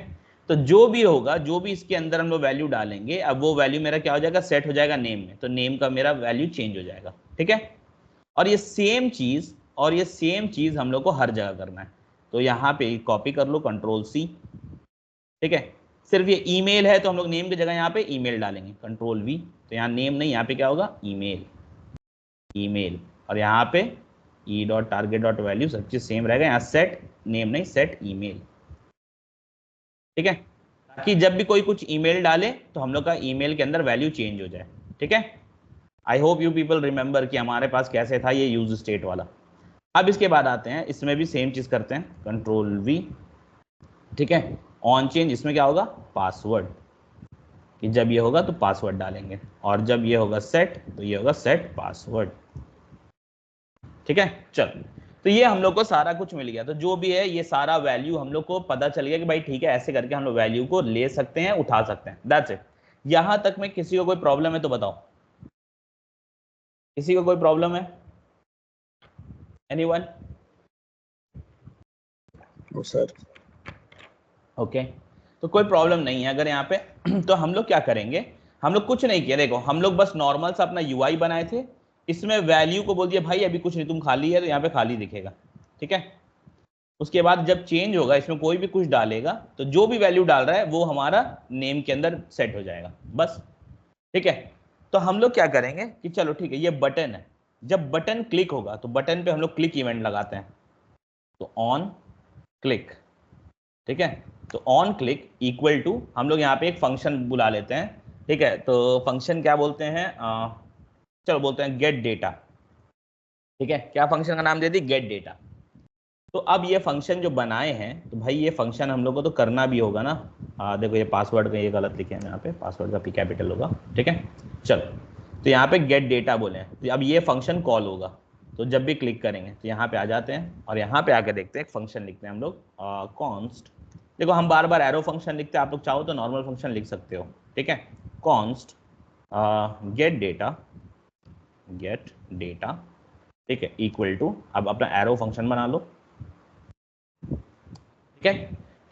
S1: तो जो भी होगा, जो भी इसके अंदर हम लोग वैल्यू डालेंगे, अब वो वैल्यू मेरा क्या हो जाएगा, सेट हो जाएगा नेम में, तो नेम का मेरा वैल्यू चेंज हो जाएगा, ठीक है। और ये सेम चीज, और ये सेम चीज हम लोग को हर जगह करना है। तो यहाँ पे कॉपी कर लो, कंट्रोल सी, ठीक है। सिर्फ ये ईमेल है तो हम लोग नेम की जगह यहाँ पे ईमेल डालेंगे, कंट्रोल वी। तो यहाँ नेम नहीं, यहाँ पे क्या होगा, ईमेल, ईमेल, और यहाँ पे E dot target dot value, सब चीज सेम रहेगा, यहाँ सेट नेम नहीं, सेट ईमेल, ठीक है। ताकि जब भी कोई कुछ ईमेल डाले तो हम लोग का ईमेल के अंदर वैल्यू चेंज हो जाए, ठीक है। I hope you people remember कि हमारे पास कैसे था ये यूज स्टेट वाला। अब इसके बाद आते हैं, इसमें भी सेम चीज करते हैं, कंट्रोल वी, ठीक है। ऑन चेंज, इसमें क्या होगा, पासवर्ड, कि जब ये होगा तो पासवर्ड डालेंगे, और जब ये होगा सेट तो ये होगा सेट पासवर्ड, ठीक है। चलो, तो ये हम लोग को सारा कुछ मिल गया। तो जो भी है ये सारा वैल्यू हम लोग को पता चल गया कि भाई ठीक है, ऐसे करके हम लोग वैल्यू को ले सकते हैं, उठा सकते हैं, दैट्स इट। यहां तक में किसी को कोई प्रॉब्लम है तो बताओ, किसी को कोई प्रॉब्लम है, एनीवन?
S2: No sir.
S1: ओके, तो कोई प्रॉब्लम नहीं है अगर यहाँ पे तो हम लोग क्या करेंगे, हम लोग कुछ नहीं किया, देखो हम लोग बस नॉर्मल सा अपना यूआई बनाए थे, इसमें वैल्यू को बोल दिया भाई अभी कुछ नहीं, तुम खाली है तो यहाँ पे खाली दिखेगा, ठीक है। उसके बाद जब चेंज होगा, इसमें कोई भी कुछ डालेगा तो जो भी वैल्यू डाल रहा है वो हमारा नेम के अंदर सेट हो जाएगा, बस, ठीक है। तो हम लोग क्या करेंगे कि चलो ठीक है, ये बटन है, जब बटन क्लिक होगा तो बटन पे हम लोग क्लिक इवेंट लगाते हैं, तो ऑन क्लिक, ठीक है। तो ऑन क्लिक इक्वल टू, हम लोग यहाँ पे एक फंक्शन बुला लेते हैं, ठीक है। तो फंक्शन क्या बोलते हैं, चलो बोलते हैं गेट डेटा, ठीक है। क्या फंक्शन का नाम दे दी, गेट डेटा। तो अब ये फंक्शन जो बनाए हैं, तो भाई ये फंक्शन हम लोग को तो करना भी होगा ना। देखो ये पासवर्ड का ये गलत लिखे हैं यहाँ पे, पासवर्ड का पी कैपिटल होगा, ठीक है। चलो, तो यहाँ पे गेट डेटा बोले हैं, तो अब ये फंक्शन कॉल होगा, तो जब भी क्लिक करेंगे तो यहाँ पे आ जाते हैं और यहाँ पे आके देखते हैं, एक फंक्शन लिखते हैं हम लोग कॉन्स्ट। देखो हम बार बार एरो फंक्शन लिखते हैं, आप लोग चाहो तो नॉर्मल फंक्शन लिख सकते हो, ठीक है। कॉन्स्ट गेट डेटा, ठीक है, इक्वल टू, अब अपना एरो फंक्शन बना लो, ठीक है।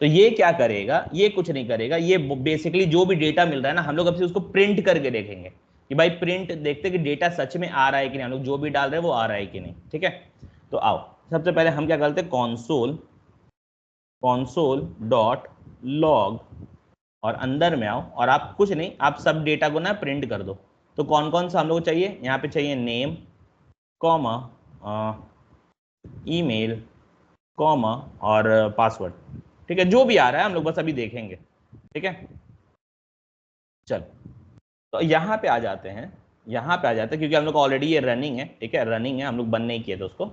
S1: तो ये क्या करेगा, ये कुछ नहीं करेगा, ये बेसिकली जो भी डेटा मिल रहा है ना, हम लोग अब से उसको प्रिंट करके देखेंगे कि भाई प्रिंट देखते कि डेटा सच में आ रहा है कि नहीं, हम लोग जो भी डाल रहे हैं वो आ रहा है कि नहीं, ठीक है। तो आओ सबसे पहले हम क्या करते हैं, कॉन्सोल डॉट लॉग, और अंदर में आओ और आप कुछ नहीं, आप सब डेटा को ना प्रिंट कर दो। तो कौन कौन सा हम लोग को चाहिए, यहाँ पे चाहिए नेम, कॉमा, ईमेल, कॉमा और पासवर्ड, ठीक है। जो भी आ रहा है हम लोग बस अभी देखेंगे, ठीक है। चल, तो यहाँ पे आ जाते हैं, यहाँ पे आ जाते हैं क्योंकि हम लोग ऑलरेडी ये रनिंग है, ठीक है, रनिंग है, हम लोग बंद नहीं किए थे उसको।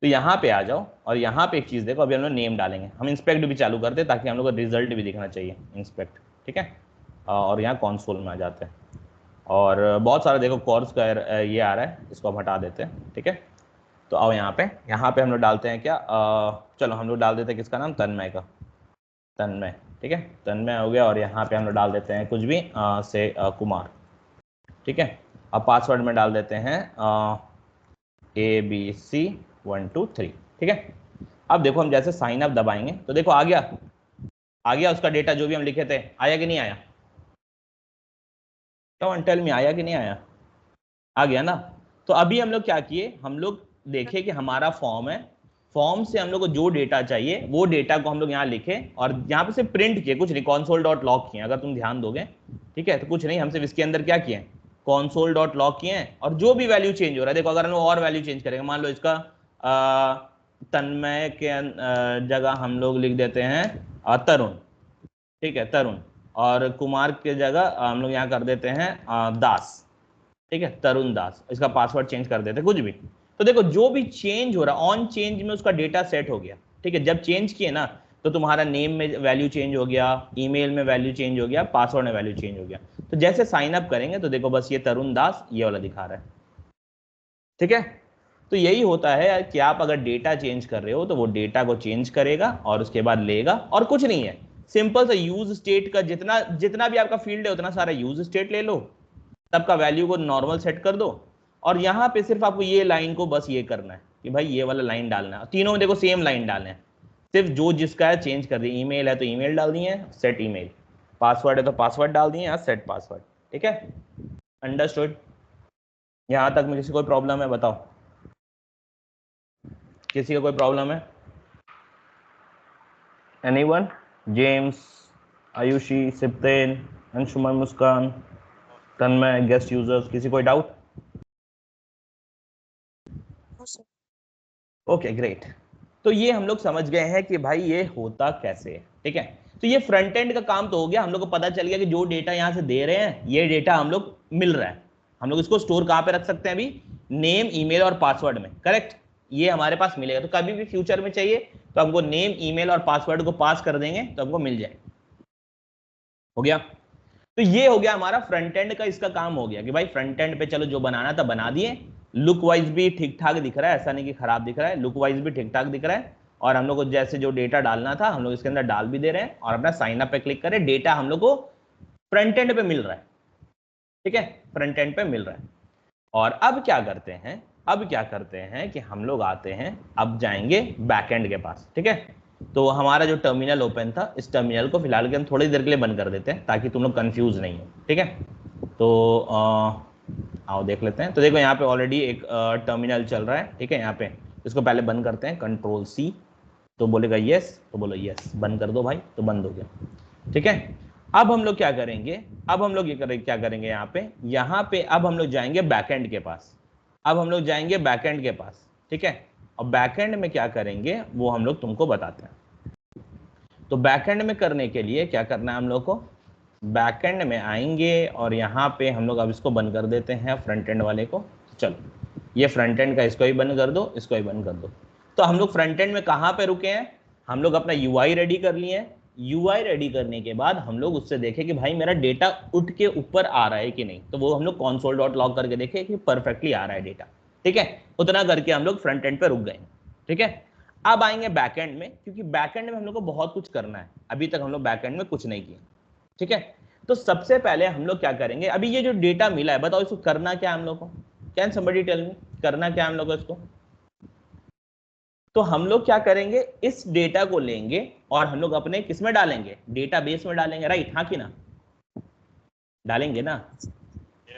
S1: तो यहाँ पे आ जाओ और यहाँ पे एक चीज़ देखो, अभी हम लोग नेम डालेंगे, हम इंस्पेक्ट भी चालू करते हैं ताकि हम लोग को रिजल्ट भी दिखना चाहिए, इंस्पेक्ट, ठीक है। और यहाँ कंसोल में आ जाते हैं और बहुत सारा देखो कोर्स का ये आ रहा है, इसको हम हटा देते हैं, ठीक है। तो आओ यहाँ पे हम लोग डालते हैं क्या, चलो हम लोग डाल देते हैं किसका नाम, तन्मय का, तन्मय, ठीक है, तन्मय हो गया। और यहाँ पे हम लोग डाल देते हैं कुछ भी से कुमार, ठीक है। अब पासवर्ड में डाल देते हैं ABC123, ठीक है। अब देखो हम जैसे साइन अप दबाएंगे तो देखो आ गया उसका डेटा जो भी हम लिखे थे, आया कि नहीं आया, कम टेल में, आया कि नहीं आया, आ गया ना। तो अभी हम लोग क्या किए, हम लोग देखे कि हमारा फॉर्म है, फॉर्म से हम लोग को जो डेटा चाहिए वो डेटा को हम लोग यहाँ लिखे और यहाँ पे से प्रिंट किए, कुछ नहीं, कॉन्सोल डॉट लॉग किए, अगर तुम ध्यान दोगे, ठीक है। तो कुछ नहीं, हम सिर्फ इसके अंदर क्या किए, कॉन्सोल डॉट लॉग किए हैं और जो भी वैल्यू चेंज हो रहा है, देखो अगर हम लोग और वैल्यू चेंज करेंगे, मान लो इसका तन्मय के जगह हम लोग लिख देते हैं तरुण, ठीक है, तरुण, और कुमार के जगह हम लोग यहाँ कर देते हैं दास, ठीक है, तरुण दास, इसका पासवर्ड चेंज कर देते कुछ भी। तो देखो जो भी चेंज हो रहा है, ऑन चेंज में उसका डेटा सेट हो गया, ठीक है। जब चेंज किए ना तो तुम्हारा नेम में वैल्यू चेंज हो गया, ईमेल में वैल्यू चेंज हो गया, पासवर्ड में वैल्यू चेंज हो गया। तो जैसे साइन अप करेंगे तो देखो बस ये तरुण दास ये वाला दिखा रहा है, ठीक है। तो यही होता है कि आप अगर डेटा चेंज कर रहे हो तो वो डेटा को चेंज करेगा और उसके बाद लेगा, और कुछ नहीं है, सिंपल सा यूज स्टेट का जितना जितना भी आपका फील्ड है उतना सारा यूज स्टेट ले लो, तब का वैल्यू को नॉर्मल सेट कर दो और यहाँ पे सिर्फ आपको ये लाइन को बस ये करना है कि भाई ये वाला लाइन डालना है, तीनों में देखो सेम लाइन डालना है, सिर्फ जो जिसका है चेंज कर दिए, ईमेल है तो ईमेल डाल दिए, सेट ईमेल, पासवर्ड है तो पासवर्ड डाल दिए, सेट पासवर्ड, ठीक है। अंडरस्टूड, यहाँ तक में किसी कोई प्रॉब्लम है बताओ, किसी का कोई प्रॉब्लम है, एनीवन, जेम्स, आयुषी, सिप्तेन, अंशुमन, मुस्कान, तन्मय, गेस्ट यूजर्स, किसी कोई डाउट? Okay great. तो ये हम लोग समझ गए हैं कि भाई ये होता कैसे है, ठीक है। तो ये फ्रंट एंड का काम तो हो गया, हम लोग को पता चल गया कि जो डेटा यहाँ से दे रहे हैं ये डेटा हम लोग मिल रहा है, हम लोग इसको स्टोर कहाँ पे रख सकते हैं अभी, नेम, ईमेल और पासवर्ड में, करेक्ट, ये हमारे पास मिलेगा। तो कभी भी फ्यूचर में चाहिए तो हमको नेम, ईमेल और पासवर्ड को पास कर देंगे तो हमको मिल जाए, हो गया। तो ये हो गया हमारा फ्रंट एंड का, इसका काम हो गया कि भाई फ्रंट एंड पे चलो जो बनाना था बना दिए, लुक वाइज भी ठीक ठाक दिख रहा है, ऐसा नहीं कि खराब दिख रहा है, लुक वाइज भी ठीक ठाक दिख रहा है, और हम लोग को जैसे जो डेटा डालना था हम लोग इसके अंदर डाल भी दे रहे हैं और अपना साइन अप पे क्लिक करें, डेटा हम लोग को फ्रंट एंड पे मिल रहा है, ठीक है, फ्रंट एंड पे मिल रहा है। और अब क्या करते हैं, अब क्या करते हैं कि हम लोग आते हैं, अब जाएंगे बैक एंड के पास, ठीक है। तो हमारा जो टर्मिनल ओपन था, इस टर्मिनल को फिलहाल के हम थोड़ी देर के लिए बंद कर देते हैं ताकि तुम लोग कंफ्यूज नहीं हो, ठीक है। तो आओ देख लेते हैं। तो देखो यहाँ पे ऑलरेडी एक टर्मिनल चल रहा है, ठीक है। यहाँ पे इसको पहले बंद करते हैं, कंट्रोल सी, तो बोलेगा यस, तो बोलो यस, बंद कर दो भाई, तो बंद हो गया, ठीक है। अब हम लोग क्या करेंगे, अब हम लोग ये क्या करेंगे, यहाँ पे अब हम लोग जाएंगे बैकएंड के पास, अब हम लोग जाएंगे बैकएंड के पास, ठीक है। और बैकएंड में क्या करेंगे वो हम लोग तुमको बताते हैं। तो बैकएंड में करने के लिए क्या करना है हम लोग को, बैकएंड में आएंगे और यहाँ पे हम लोग अब इसको बंद कर देते हैं फ्रंट एंड वाले को। चलो ये फ्रंट एंड का इसको ही बंद कर दो, इसको ही बंद कर दो। तो हम लोग फ्रंट एंड में कहाँ पे रुके हैं, हम लोग अपना यूआई रेडी कर लिए हैं, यूआई रेडी करने के बाद हम लोग उससे देखें कि भाई मेरा डेटा उठ के ऊपर आ रहा है कि नहीं, तो वो हम लोग console.log करके देखें कि परफेक्टली आ रहा है डेटा, ठीक है, उतना करके हम लोग फ्रंट एंड पे रुक गए। ठीक है, अब आएंगे बैक एंड में, क्योंकि बैक एंड में हम लोग को बहुत कुछ करना है, अभी तक हम लोग बैक एंड में कुछ नहीं किया। ठीक है, तो सबसे पहले हम लोग क्या करेंगे, अभी ये जो डेटा मिला है बताओ इसको करना क्या है हम लोग को, कैन समबडी टेल मी करना क्या है हम लोग को इसको। तो हम लोग क्या करेंगे, इस डेटा को लेंगे और हम लोग अपने किस में डालेंगे, डेटाबेस में डालेंगे, राइट, हाँ कि ना, डालेंगे ना,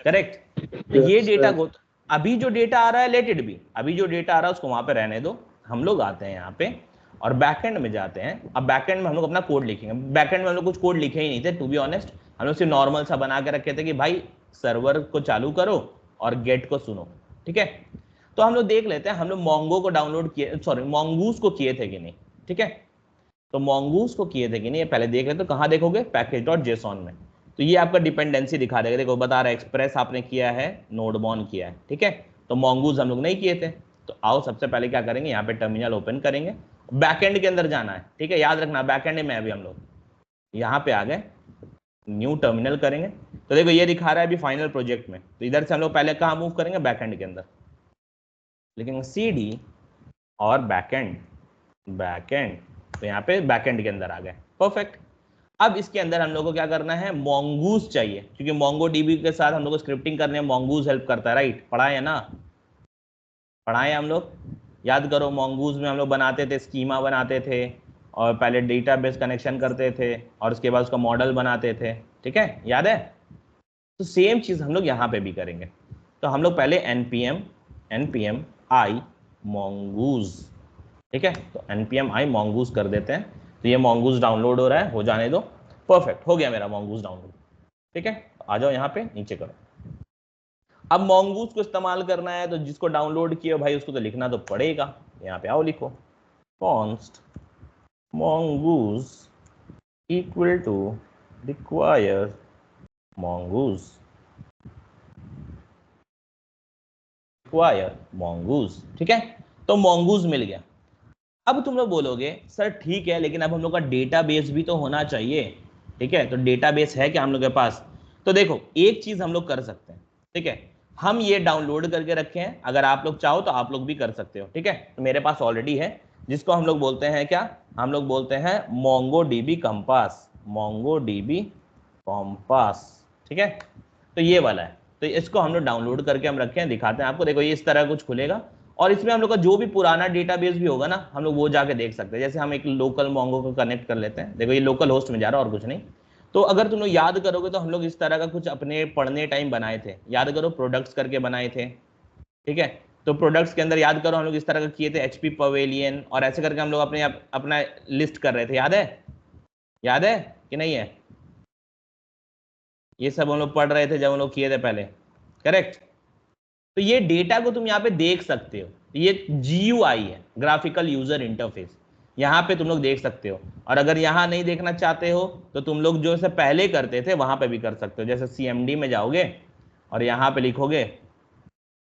S1: करेक्ट। तो ये डेटा को, अभी जो डेटा आ रहा है लेट इट बी, अभी जो डेटा आ रहा है उसको वहां पे रहने दो, हम लोग आते हैं यहाँ पे और बैकएंड में जाते हैं। अब बैकएंड में हम लोग अपना कोड लिखेंगे, बैकएंड में हम लोग कुछ कोड लिखे ही नहीं थे टू बी ऑनेस्ट, हम लोग सिर्फ नॉर्मल सा बना के रखे थे कि भाई सर्वर को चालू करो और गेट को सुनो। ठीक है, तो हम लोग देख लेते हैं हम लोग मोंगो को डाउनलोड किए, सॉरी मोंगूज को किए थे कि नहीं। ठीक है, तो मोंगूज को किए थे कि नहीं ये पहले देख लेते, तो कहाँ देखोगे, पैकेज.json में। तो ये आपका डिपेंडेंसी दिखा देगा, देखो बता रहा है एक्सप्रेस आपने किया है, नोडमॉन किया है। ठीक है, तो मोंगूज हम लोग नहीं किए थे। तो आओ सबसे पहले क्या करेंगे, यहाँ पे टर्मिनल ओपन करेंगे, बैकएंड के अंदर जाना है। ठीक है, याद रखना बैकएंड में अभी हम लोग यहाँ पे आ गए, न्यू टर्मिनल करेंगे। तो देखो ये दिखा रहा है अभी फाइनल प्रोजेक्ट में, तो इधर से हम लोग पहले कहाँ मूव करेंगे, बैकएंड के अंदर लिखेंगे cd और बैकएंड, बैकएंड, तो यहाँ पे बैकएंड के अंदर आ गए, परफेक्ट। अब इसके अंदर हम लोग को क्या करना है, मोंगूज चाहिए, क्योंकि मोंगो डीबी के साथ हम लोग को स्क्रिप्टिंग करने में मोंगूज हेल्प करता है, राइट, पढ़ाए है ना, पढ़ाए हम लोग, याद करो मोंगूज में हम लोग बनाते थे, स्कीमा बनाते थे और पहले डेटाबेस कनेक्शन करते थे और उसके बाद उसका मॉडल बनाते थे। ठीक है, याद है, तो सेम चीज हम लोग यहाँ पे भी करेंगे। तो हम लोग पहले npm i mongoose, ठीक है, तो npm i mongoose कर देते हैं। तो ये mongoose डाउनलोड हो रहा है, हो जाने दो, परफेक्ट, हो गया मेरा mongoose डाउनलोड। ठीक है, आ जाओ यहाँ पे नीचे करो। अब mongoose को इस्तेमाल करना है, तो जिसको डाउनलोड किया भाई उसको तो लिखना तो पड़ेगा, यहाँ पे आओ लिखो const mongoose equal to require mongoose, mongoose। ठीक है, तो mongoose मिल गया। अब तुम लोग बोलोगे सर ठीक है, लेकिन अब हम लोग का डेटाबेस भी तो होना चाहिए। ठीक है, तो डेटाबेस है क्या हम लोग के पास, तो देखो एक चीज हम लोग कर सकते हैं। ठीक है, हम ये डाउनलोड करके रखे हैं, अगर आप लोग चाहो तो आप लोग भी कर सकते हो। ठीक है, तो मेरे पास ऑलरेडी है, जिसको हम लोग बोलते हैं क्या, हम लोग बोलते हैं MongoDB कंपास, MongoDB कंपास। ठीक है, तो ये वाला है, तो इसको हम लोग डाउनलोड करके हम रखे हैं, दिखाते हैं आपको। देखो ये इस तरह कुछ खुलेगा और इसमें हम लोग का जो भी पुराना डेटाबेस भी होगा ना, हम लोग वो जाके देख सकते हैं। जैसे हम एक लोकल मोंगो को कनेक्ट कर लेते हैं, देखो ये लोकल होस्ट में जा रहा है और कुछ नहीं। तो अगर तुम लोग याद करोगे तो हम लोग इस तरह का कुछ अपने पढ़ने टाइम बनाए थे, याद करो प्रोडक्ट्स करके बनाए थे। ठीक है, तो प्रोडक्ट्स के अंदर याद करो हम लोग इस तरह का किए थे, एचपी पवेलियन और ऐसे करके हम लोग अपने अपना लिस्ट कर रहे थे, याद है, याद है कि नहीं है, ये सब हम लोग पढ़ रहे थे जब हम लोग किए थे पहले, करेक्ट। तो ये डेटा को तुम यहाँ पे देख सकते हो, ये GUI है, ग्राफिकल यूजर इंटरफेस, यहाँ पे तुम लोग देख सकते हो। और अगर यहाँ नहीं देखना चाहते हो तो तुम लोग जो से पहले करते थे वहां पे भी कर सकते हो, जैसे CMD में जाओगे और यहाँ पे लिखोगे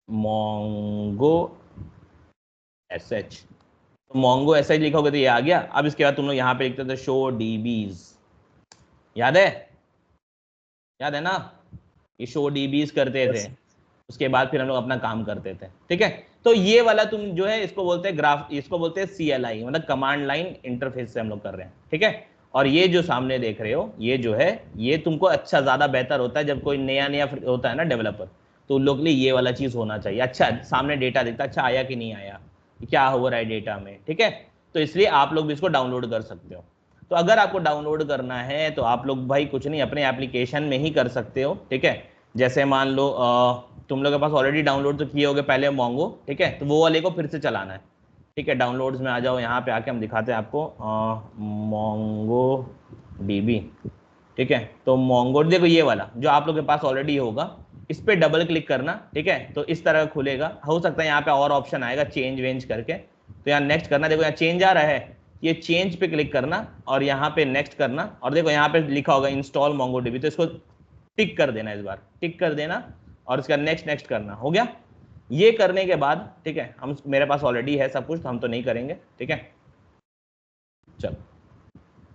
S1: mongo sh, तो mongo sh लिखोगे तो ये आ गया। अब इसके बाद तुम लोग यहाँ पे लिखते थे शो DBs, याद है, याद है ना, ये शो DBs करते थे, उसके बाद फिर हम लोग अपना काम करते थे। ठीक है, तो ये वाला तुम जो है इसको बोलते हैं ग्राफ, इसको बोलते हैं CLI, मतलब कमांड लाइन इंटरफेस से हम लोग कर रहे हैं। ठीक है, और ये जो सामने देख रहे हो ये जो है, ये तुमको अच्छा ज्यादा बेहतर होता है जब कोई नया नया होता है ना डेवलपर, तो उन लोग के लिए ये वाला चीज होना चाहिए। अच्छा सामने डेटा दिखता, अच्छा आया कि नहीं आया, क्या हो रहा है डेटा में। ठीक है, तो इसलिए आप लोग भी इसको डाउनलोड कर सकते हो। तो अगर आपको डाउनलोड करना है तो आप लोग भाई कुछ नहीं, अपने एप्लीकेशन में ही कर सकते हो। ठीक है, जैसे मान लो तुम लोग के पास ऑलरेडी डाउनलोड तो किए होगे पहले मोंगो, ठीक है, तो वो वाले को फिर से चलाना है। ठीक है, डाउनलोड्स में आ जाओ, यहाँ पे आके हम दिखाते हैं आपको मोंगो DB। ठीक है, तो मोंगो देखो ये वाला जो आप लोग के पास ऑलरेडी होगा, इस पर डबल क्लिक करना। ठीक है, तो इस तरह खुलेगा, हो सकता है यहाँ पे और ऑप्शन आएगा चेंज वेंज करके, तो यहाँ नेक्स्ट करना। देखो यहाँ चेंज आ रहा है, ये चेंज पे क्लिक करना और यहाँ पे नेक्स्ट करना, और देखो यहाँ पे लिखा होगा इंस्टॉल MongoDB, तो इसको टिक कर देना, इस बार टिक कर देना और इसका नेक्स्ट नेक्स्ट करना। हो गया, ये करने के बाद ठीक है, हम मेरे पास ऑलरेडी है सब कुछ तो हम तो नहीं करेंगे। ठीक है, चलो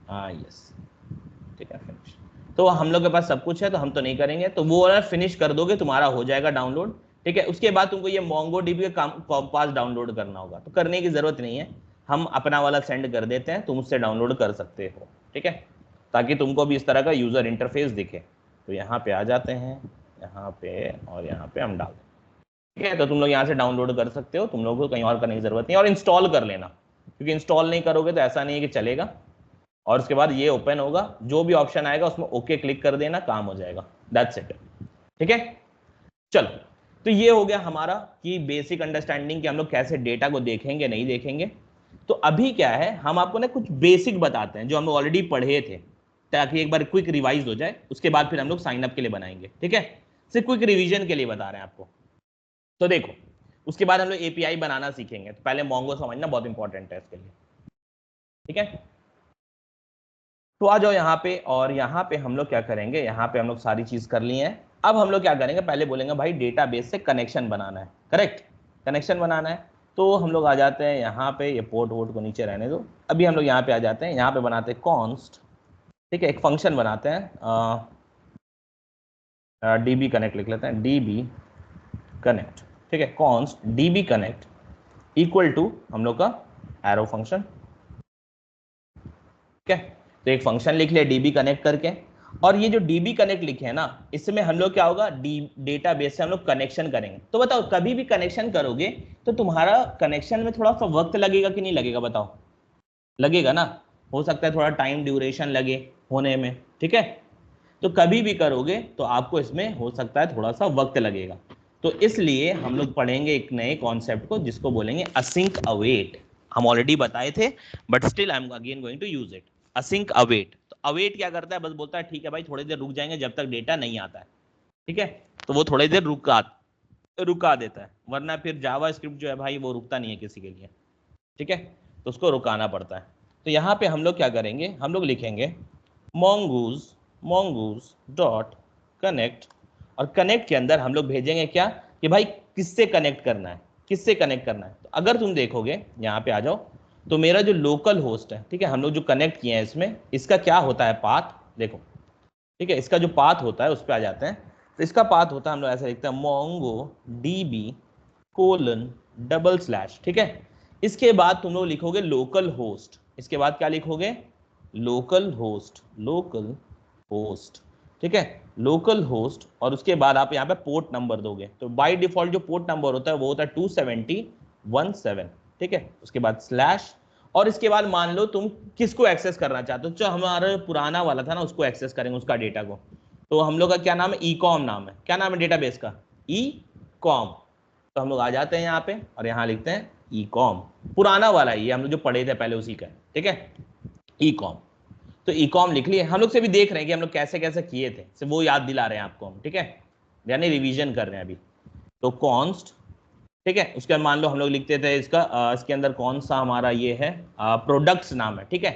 S1: हाँ यस, ठीक है फिनिश, तो हम लोग के पास सब कुछ है तो हम तो नहीं करेंगे, तो वो वाला फिनिश कर दोगे तुम्हारा हो जाएगा डाउनलोड। ठीक है। उसके बाद तुमको ये MongoDB का कॉम्पास डाउनलोड करना होगा, तो करने की जरूरत नहीं है, हम अपना वाला सेंड कर देते हैं, तुम उससे डाउनलोड कर सकते हो, ठीक है, ताकि तुमको भी इस तरह का यूजर इंटरफेस दिखे। तो यहाँ पे आ जाते हैं, यहाँ पे और यहाँ पे हम डाल दें, ठीक है। तो तुम लोग यहाँ से डाउनलोड कर सकते हो, तुम लोगों को कहीं और करने की जरूरत नहीं है, और इंस्टॉल कर लेना, क्योंकि इंस्टॉल नहीं करोगे तो ऐसा नहीं है कि चलेगा। और उसके बाद ये ओपन होगा, जो भी ऑप्शन आएगा उसमें ओके क्लिक कर देना, काम हो जाएगा, दैट्स इट, ठीक है। चलो, तो ये हो गया हमारा कि बेसिक अंडरस्टैंडिंग कि हम लोग कैसे डेटा को देखेंगे नहीं देखेंगे। तो अभी क्या है, हम आपको ना कुछ बेसिक बताते हैं जो हम लोग ऑलरेडी पढ़े थे, ताकि एक बार क्विक रिवाइज हो जाए, उसके बाद फिर हम लोग साइन अप के लिए बनाएंगे, ठीक है। सिर्फ क्विक रिवीजन के लिए बता रहे हैं आपको। तो देखो, उसके बाद हम लोग एपीआई बनाना सीखेंगे, तो पहले मोंगो समझना बहुत इंपॉर्टेंट है इसके लिए, ठीक है। तो आ जाओ यहाँ पे, और यहाँ पे हम लोग क्या करेंगे, यहाँ पे हम लोग सारी चीज कर ली है। अब हम लोग क्या करेंगे, पहले बोलेंगे भाई डेटाबेस से कनेक्शन बनाना है, करेक्ट, कनेक्शन बनाना है। तो हम लोग आ जाते हैं यहाँ पे, ये पोर्ट वोट को नीचे रहने दो, अभी हम लोग यहाँ पे आ जाते हैं, यहाँ पे बनाते हैं कॉन्स्ट, ठीक है, एक फंक्शन बनाते हैं, डीबी कनेक्ट लिख लेते हैं, डीबी कनेक्ट, ठीक है, const DB connect equal to हम लोग का एरो फंक्शन, ठीक है। तो एक फंक्शन लिख लिया डीबी कनेक्ट करके, और ये जो डीबी कनेक्ट लिखे है ना, इसमें हम लोग क्या होगा, डेटाबेस से हम लोग कनेक्शन करेंगे। तो बताओ, कभी भी कनेक्शन करोगे तो तुम्हारा कनेक्शन में थोड़ा सा वक्त लगेगा कि नहीं लगेगा, बताओ, लगेगा ना, हो सकता है थोड़ा टाइम ड्यूरेशन लगे होने में, ठीक है। तो कभी भी करोगे तो आपको इसमें हो सकता है थोड़ा सा वक्त लगेगा। तो इसलिए हम लोग पढ़ेंगे एक नए कॉन्सेप्ट को, जिसको बोलेंगे असिंक अवेट। हम ऑलरेडी बताए थे, but still I am again going to use it, async await. तो अवेट क्या करता है, बस बोलता है ठीक है भाई, थोड़ी देर रुक जाएंगे जब तक डेटा नहीं आता है, ठीक है। तो वो थोड़ी देर रुका देता है, वरना फिर जावा स्क्रिप्ट जो है भाई वो रुकता नहीं है किसी के लिए, ठीक है, तो उसको रुकाना पड़ता है। तो यहाँ पे हम लोग क्या करेंगे, हम लोग लिखेंगे mongoose डॉट कनेक्ट, और कनेक्ट के अंदर हम लोग भेजेंगे क्या, कि भाई किससे कनेक्ट करना है, किससे कनेक्ट करना है। तो अगर तुम देखोगे यहाँ पे आ जाओ, तो मेरा जो लोकल होस्ट है, ठीक है, हम लोग जो कनेक्ट किए हैं इसमें, इसका क्या होता है पाथ, देखो, ठीक है, इसका जो पाथ होता है उस पर आ जाते हैं। तो इसका पाथ होता है, हम लोग ऐसा लिखते हैं mongodb:/, ठीक है। इसके बाद तुम लोग लिखोगे लोकल होस्ट, इसके बाद क्या लिखोगे, लोकल होस्ट, ठीक है, लोकल होस्ट, और उसके बाद आप यहाँ पे पोर्ट नंबर दोगे। तो बाय डिफॉल्ट जो पोर्ट नंबर होता है वो होता है 27017, ठीक है। उसके बाद स्लैश, और इसके बाद मान लो तुम किसको एक्सेस करना चाहते हो, जो हमारा पुराना वाला था ना उसको एक्सेस करेंगे, उसका डेटा को। तो हम लोग का क्या नाम है, ecom नाम है, क्या नाम है डेटाबेस का, ecom। तो हम लोग आ जाते हैं यहाँ पे, और यहाँ लिखते हैं ecom, पुराना वाला ये हम लोग जो पढ़े थे पहले उसी का, ठीक है, ecom। तो ecom लिख लिए, हम लोग से भी देख रहे हैं कि हम लोग कैसे कैसे किए थे, सिर्फ वो याद दिला रहे हैं आपको हम, ठीक है, यानी रिवीजन कर रहे हैं अभी। तो कॉन्स्ट, ठीक है, उसके बाद मान लो हम लोग लिखते थे इसका, इसके अंदर कौन सा हमारा ये है, प्रोडक्ट्स नाम है, ठीक है,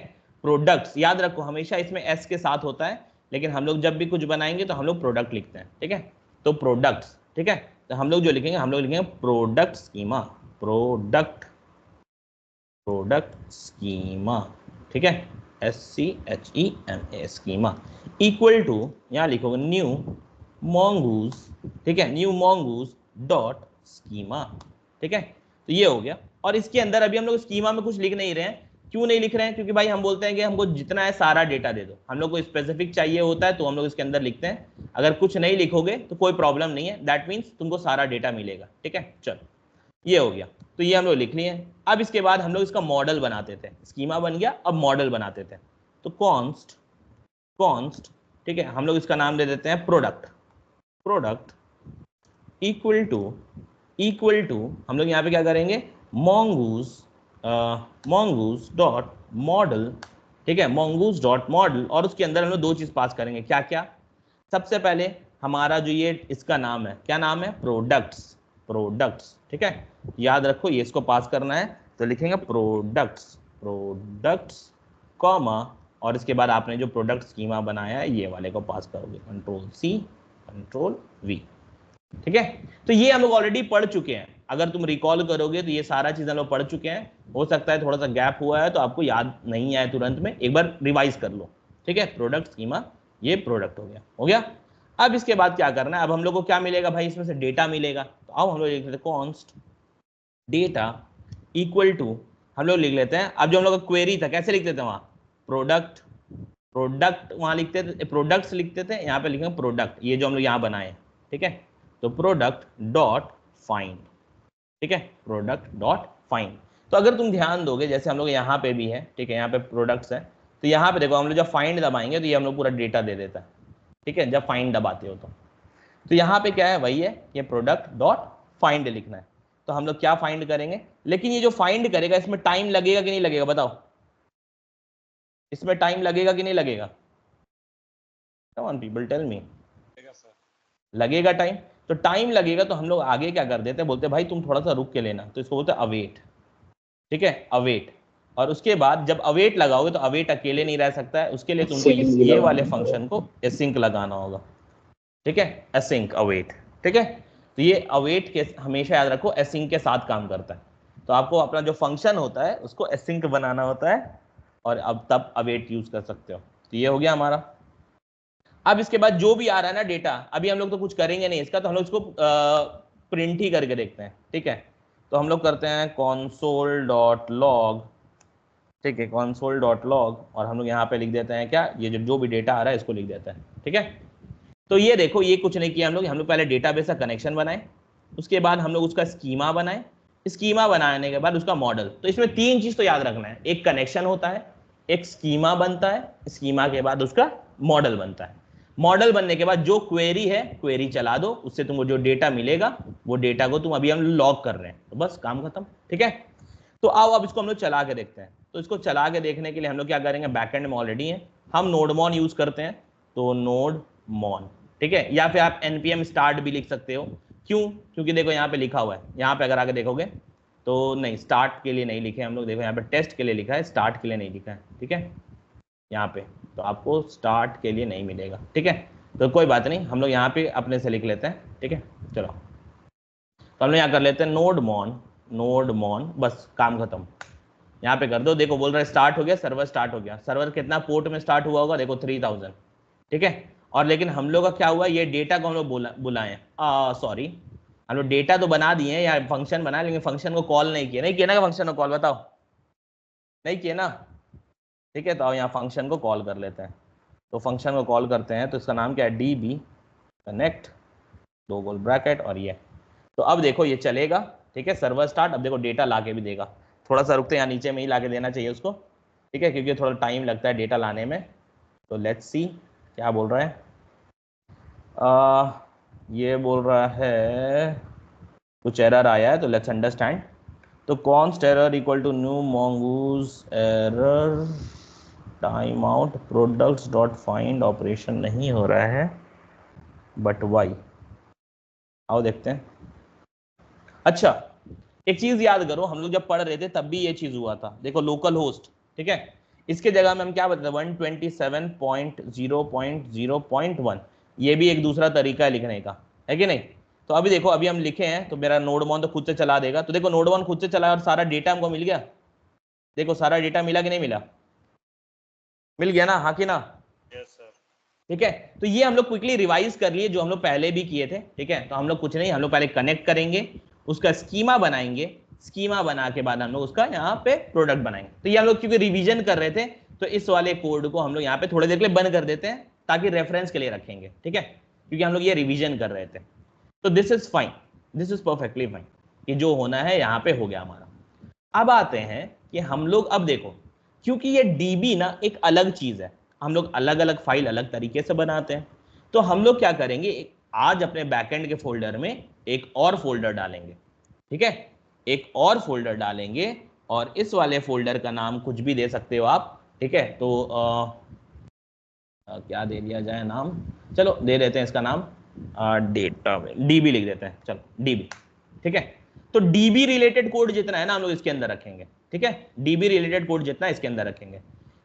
S1: प्रोडक्ट्स, याद रखो हमेशा इसमें एस के साथ होता है, लेकिन हम लोग जब भी कुछ बनाएंगे तो हम लोग प्रोडक्ट लिखते हैं, ठीक है। तो प्रोडक्ट्स, ठीक है, तो हम लोग जो लिखेंगे, हम लोग लिखेंगे प्रोडक्ट स्कीमा, प्रोडक्ट स्कीमा, ठीक है, SCHEMA स्कीमा, इक्वल टू, यहाँ लिखोगे न्यू mongoose, ठीक है, न्यू mongoose डॉट स्कीमा, ठीक है। तो ये हो गया, और इसके अंदर अभी हम लोग स्कीमा में कुछ लिख नहीं रहे हैं। क्यों नहीं लिख रहे हैं, क्योंकि भाई हम बोलते हैं कि हमको जितना है सारा डेटा दे दो, हम लोग को स्पेसिफिक चाहिए होता है तो हम लोग इसके अंदर लिखते हैं। अगर कुछ नहीं लिखोगे तो कोई प्रॉब्लम नहीं है, दैट मीन्स तुमको सारा डेटा मिलेगा, ठीक है। चलो, ये हो गया, तो ये हम लोग लिख लिए। अब इसके बाद हम लोग इसका मॉडल बनाते थे, स्कीमा बन गया, अब मॉडल बनाते थे। तो कॉन्स्ट, ठीक है, हम लोग इसका नाम दे देते हैं प्रोडक्ट इक्वल टू हम लोग यहाँ पे क्या करेंगे, mongoose डॉट मॉडल, ठीक है, mongoose डॉट मॉडल, और उसके अंदर हम लोग दो चीज पास करेंगे, क्या क्या, सबसे पहले हमारा जो ये इसका नाम है, क्या नाम है, प्रोडक्ट्स, ठीक है, याद रखो ये इसको पास करना है, तो लिखेंगे प्रोडक्ट्स कॉमा, और इसके बाद आपने जो प्रोडक्ट स्कीमा बनाया है ये वाले को पास करोगे, Ctrl+C Ctrl+V, ठीक है। तो ये हम लोग ऑलरेडी पढ़ चुके हैं, अगर तुम रिकॉल करोगे तो ये सारा चीज हम लोग पढ़ चुके हैं। हो सकता है थोड़ा सा गैप हुआ है तो आपको याद नहीं आए तुरंत में, एक बार रिवाइज कर लो, ठीक है। प्रोडक्ट स्कीमा, ये प्रोडक्ट हो गया। अब इसके बाद क्या करना है, अब हम लोग को क्या मिलेगा भाई, इसमें से डेटा मिलेगा। तो आओ हम लोग लिख लेते हैं कॉन्स्ट डेटा इक्वल टू, हम लोग लिख लेते हैं, अब जो हम लोग का क्वेरी था कैसे लिखते थे वहां, प्रोडक्ट, प्रोडक्ट वहां लिखते थे, प्रोडक्ट्स लिखते थे, यहाँ पे लिखेंगे प्रोडक्ट, ये जो हम लोग यहाँ बनाए, ठीक है। तो प्रोडक्ट डॉट फाइंड, ठीक है, प्रोडक्ट डॉट फाइंड। तो अगर तुम ध्यान दोगे जैसे हम लोग यहाँ पे भी है, ठीक है, यहाँ पे प्रोडक्ट्स है, तो यहाँ पे देखो हम लोग जब फाइंड दबाएंगे तो ये हम लोग पूरा डेटा दे देता है, ठीक है, जब फाइंड दबाते हो तो यहाँ पे क्या है, वही है, ये प्रोडक्ट डॉट फाइंड लिखना है। तो हम लोग क्या फाइंड करेंगे, लेकिन ये जो फाइंड करेगा इसमें टाइम लगेगा कि नहीं लगेगा, बताओ, इसमें टाइम लगेगा कि नहीं लगेगा, come on people tell me, लगेगा टाइम। तो टाइम लगेगा तो हम लोग आगे क्या कर देते हैं, बोलते हैं भाई तुम थोड़ा सा रुक के लेना, तो इसको बोलते हैं अवेट, ठीक है, अवेट। और उसके बाद जब अवेट लगाओगे तो अवेट अकेले नहीं रह सकता है, उसके लिए तुमको ये वाले फंक्शन को एसिंक लगाना होगा, ठीक है, एसिंक अवेट, ठीक है। तो ये अवेट के हमेशा याद रखो एसिंक के साथ काम करता है, तो आपको अपना जो फंक्शन होता है उसको एसिंक बनाना होता है और अब तब अवेट यूज कर सकते हो। तो ये हो गया हमारा। अब इसके बाद जो भी आ रहा है ना डेटा, अभी हम लोग तो कुछ करेंगे नहीं इसका, तो हम लोग इसको प्रिंट ही करके देखते हैं, ठीक है। तो हम लोग करते हैं console डॉट लॉग, ठीक है, console डॉट लॉग, और हम लोग यहाँ पे लिख देते हैं क्या, ये जो भी डेटा आ रहा है इसको लिख देते हैं, ठीक है। तो ये देखो ये कुछ नहीं किया हम लोग पहले डेटाबेस का कनेक्शन बनाए, उसके बाद हम लोग उसका स्कीमा बनाए, स्कीमा बनाने के बाद उसका मॉडल। तो इसमें तीन चीज तो याद रखना है, एक कनेक्शन होता है, एक स्कीमा बनता है, स्कीमा के बाद उसका मॉडल बनता है। मॉडल बनने के बाद जो क्वेरी है, क्वेरी चला दो, उससे तुमको जो डेटा मिलेगा वो डेटा को तुम अभी हम लॉग कर रहे हैं, तो बस काम खत्म, ठीक है। तो आओ अब इसको हम लोग चला के देखते हैं। तो इसको चला के देखने के लिए हम लोग क्या करेंगे, बैकएंड में ऑलरेडी है, हम नोडमॉन यूज करते हैं, तो नोडमॉन, ठीक है, या फिर आप npm स्टार्ट भी लिख सकते हो। क्यों, क्योंकि देखो यहाँ पे लिखा हुआ है, यहाँ पे अगर आगे देखोगे तो नहीं, स्टार्ट के लिए नहीं लिखे हम लोग, देखो यहाँ पे टेस्ट के लिए लिखा है, स्टार्ट के लिए नहीं लिखा है, ठीक है, यहाँ पे तो आपको स्टार्ट के लिए नहीं मिलेगा, ठीक है। तो कोई बात नहीं, हम लोग यहाँ पे अपने से लिख लेते हैं, ठीक है। चलो तो हम लोग यहाँ कर लेते हैं नोडमॉन, नोडमॉन, बस काम खत्म, यहाँ पे कर दो। देखो बोल रहा है स्टार्ट हो गया, सर्वर स्टार्ट हो गया, सर्वर कितना पोर्ट में स्टार्ट हुआ होगा, देखो 3000, ठीक है। और लेकिन हम लोग का क्या हुआ, ये डेटा को हम लोग बुलाए, सॉरी, हम लोग डेटा तो बना दिए या फंक्शन बनाए, लेकिन फंक्शन को कॉल नहीं किया, नहीं किया ना फंक्शन को कॉल, बताओ, नहीं किया ना, ठीक है। तो अब यहाँ फंक्शन को कॉल कर लेते हैं, तो फंक्शन को कॉल करते हैं, तो इसका नाम क्या है, db कनेक्ट, दो गोल ब्रैकेट और ये। तो अब देखो ये चलेगा, ठीक है, सर्वर स्टार्ट। अब देखो डेटा ला के भी देगा, थोड़ा सा रुकते हैं, यहाँ नीचे में ही ला के देना चाहिए उसको, ठीक है, क्योंकि थोड़ा टाइम लगता है डेटा लाने में। तो लेट्स सी क्या बोल रहा है, ये बोल रहा है कुछ एरर आया है, तो लेट्स अंडरस्टैंड। तो const error equal to new mongoose error time out products dot find operation नहीं हो रहा है, बट वाई, आओ देखते हैं। अच्छा एक चीज याद करो, हम लोग जब पढ़ रहे थे तब भी ये चीज हुआ था, देखो लोकल होस्ट, ठीक है, इसके जगह में हम क्या बताते हैं 127.0.0.1, ये भी एक दूसरा तरीका है लिखने का, है कि नहीं। तो अभी देखो अभी हम लिखे हैं तो मेरा नोडमॉन तो खुद से चला देगा, तो देखो नोडमॉन खुद से चला और सारा डेटा हमको मिल गया, देखो सारा डेटा मिला कि नहीं मिला, मिल गया ना, हाँ कि ना, ठीक है। तो ये हम लोग क्विकली रिवाइज कर लिए जो हम लोग पहले भी किए थे, ठीक है। तो हम लोग कुछ नहीं, हम लोग पहले कनेक्ट करेंगे, उसका स्कीमा बनाएंगे, स्कीमा बना के बाद हम लोग उसका यहाँ पे प्रोडक्ट बनाएंगे। तो ये हम लोग क्योंकि रिवीजन कर रहे थे तो इस वाले कोड को हम लोग यहाँ पे थोड़ी देर के लिए बंद कर देते हैं ताकि रेफरेंस के लिए रखेंगे, ठीक है, क्योंकि हम लोग ये रिवीजन कर रहे थे। तो this is fine, this is perfectly fine, कि जो होना है यहाँ पे हो गया हमारा। अब आते हैं कि हम लोग, अब देखो क्योंकि ये डीबी ना एक अलग चीज है, हम लोग अलग अलग फाइल अलग तरीके से बनाते हैं, तो हम लोग क्या करेंगे, आज अपने बैकएंड के फोल्डर में एक और फोल्डर डालेंगे, ठीक है, एक और फोल्डर डालेंगे, और इस वाले फोल्डर का नाम कुछ भी दे सकते हो आप, ठीक है। तो क्या दे दिया जाए नाम, चलो दे देते हैं इसका नाम डेटा, डीबी लिख देते हैं, चलो डीबी, ठीक है। तो डीबी रिलेटेड कोड जितना है ना हम लोग इसके अंदर रखेंगे, ठीक है, डीबी रिलेटेड कोड जितना इसके अंदर रखेंगे।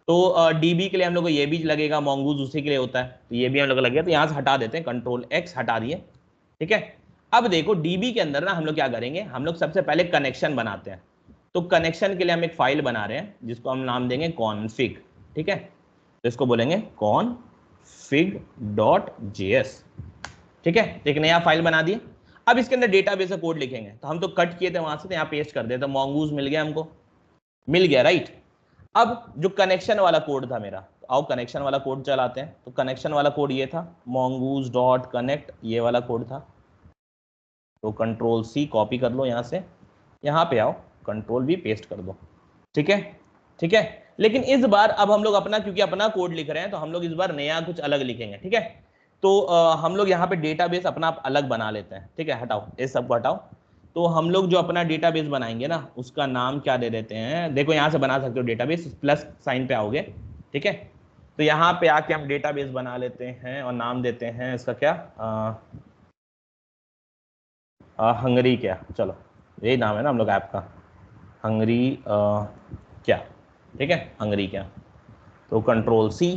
S1: तो डीबी के लिए हम लोग को ये भी लगेगा, mongoose उसी के लिए होता है, तो ये भी हम लोग लगेगा, तो यहाँ से हटा देते हैं, कंट्रोल एक्स हटा दिए, ठीक है। अब देखो डीबी के अंदर ना हम लोग क्या करेंगे, हम लोग सबसे पहले कनेक्शन बनाते हैं। तो कनेक्शन के लिए हम एक फाइल बना रहे हैं जिसको हम नाम देंगे कॉन्फिग, ठीक है। तो इसको बोलेंगे fig.js, ठीक है। एक नया फाइल बना दिए। अब इसके अंदर डेटाबेस का कोड लिखेंगे, तो हम तो कट किए थे वहां से, तो यहाँ पेस्ट कर देते, mongoose मिल गया हमको, मिल गया राइट। अब जो कनेक्शन वाला कोड था मेरा, तो आओ कनेक्शन वाला कोड चलाते हैं। तो कनेक्शन वाला कोड ये था mongoose.connect, ये वाला कोड था। तो कंट्रोल सी कॉपी कर लो यहाँ से, यहाँ पे आओ कंट्रोल वी पेस्ट कर दो, ठीक है, ठीक है। लेकिन इस बार अब हम लोग अपना, क्योंकि अपना कोड लिख रहे हैं, तो हम लोग इस बार नया कुछ अलग लिखेंगे, ठीक है। तो हम लोग यहाँ पे डेटाबेस अपना अलग बना लेते हैं, ठीक है। हटाओ इस सब को हटाओ। तो हम लोग जो अपना डेटाबेस बनाएंगे ना, उसका नाम क्या दे देते हैं, देखो यहाँ से बना सकते हो डेटाबेस, प्लस साइन पे आओगे, ठीक है। तो यहाँ पे आके हम डेटाबेस बना लेते हैं और नाम देते हैं इसका क्या, हंगरी क्या, चलो यही नाम है ना हम लोग ऐप का, हंगरी क्या, ठीक है, हंगरी क्या। तो कंट्रोल सी,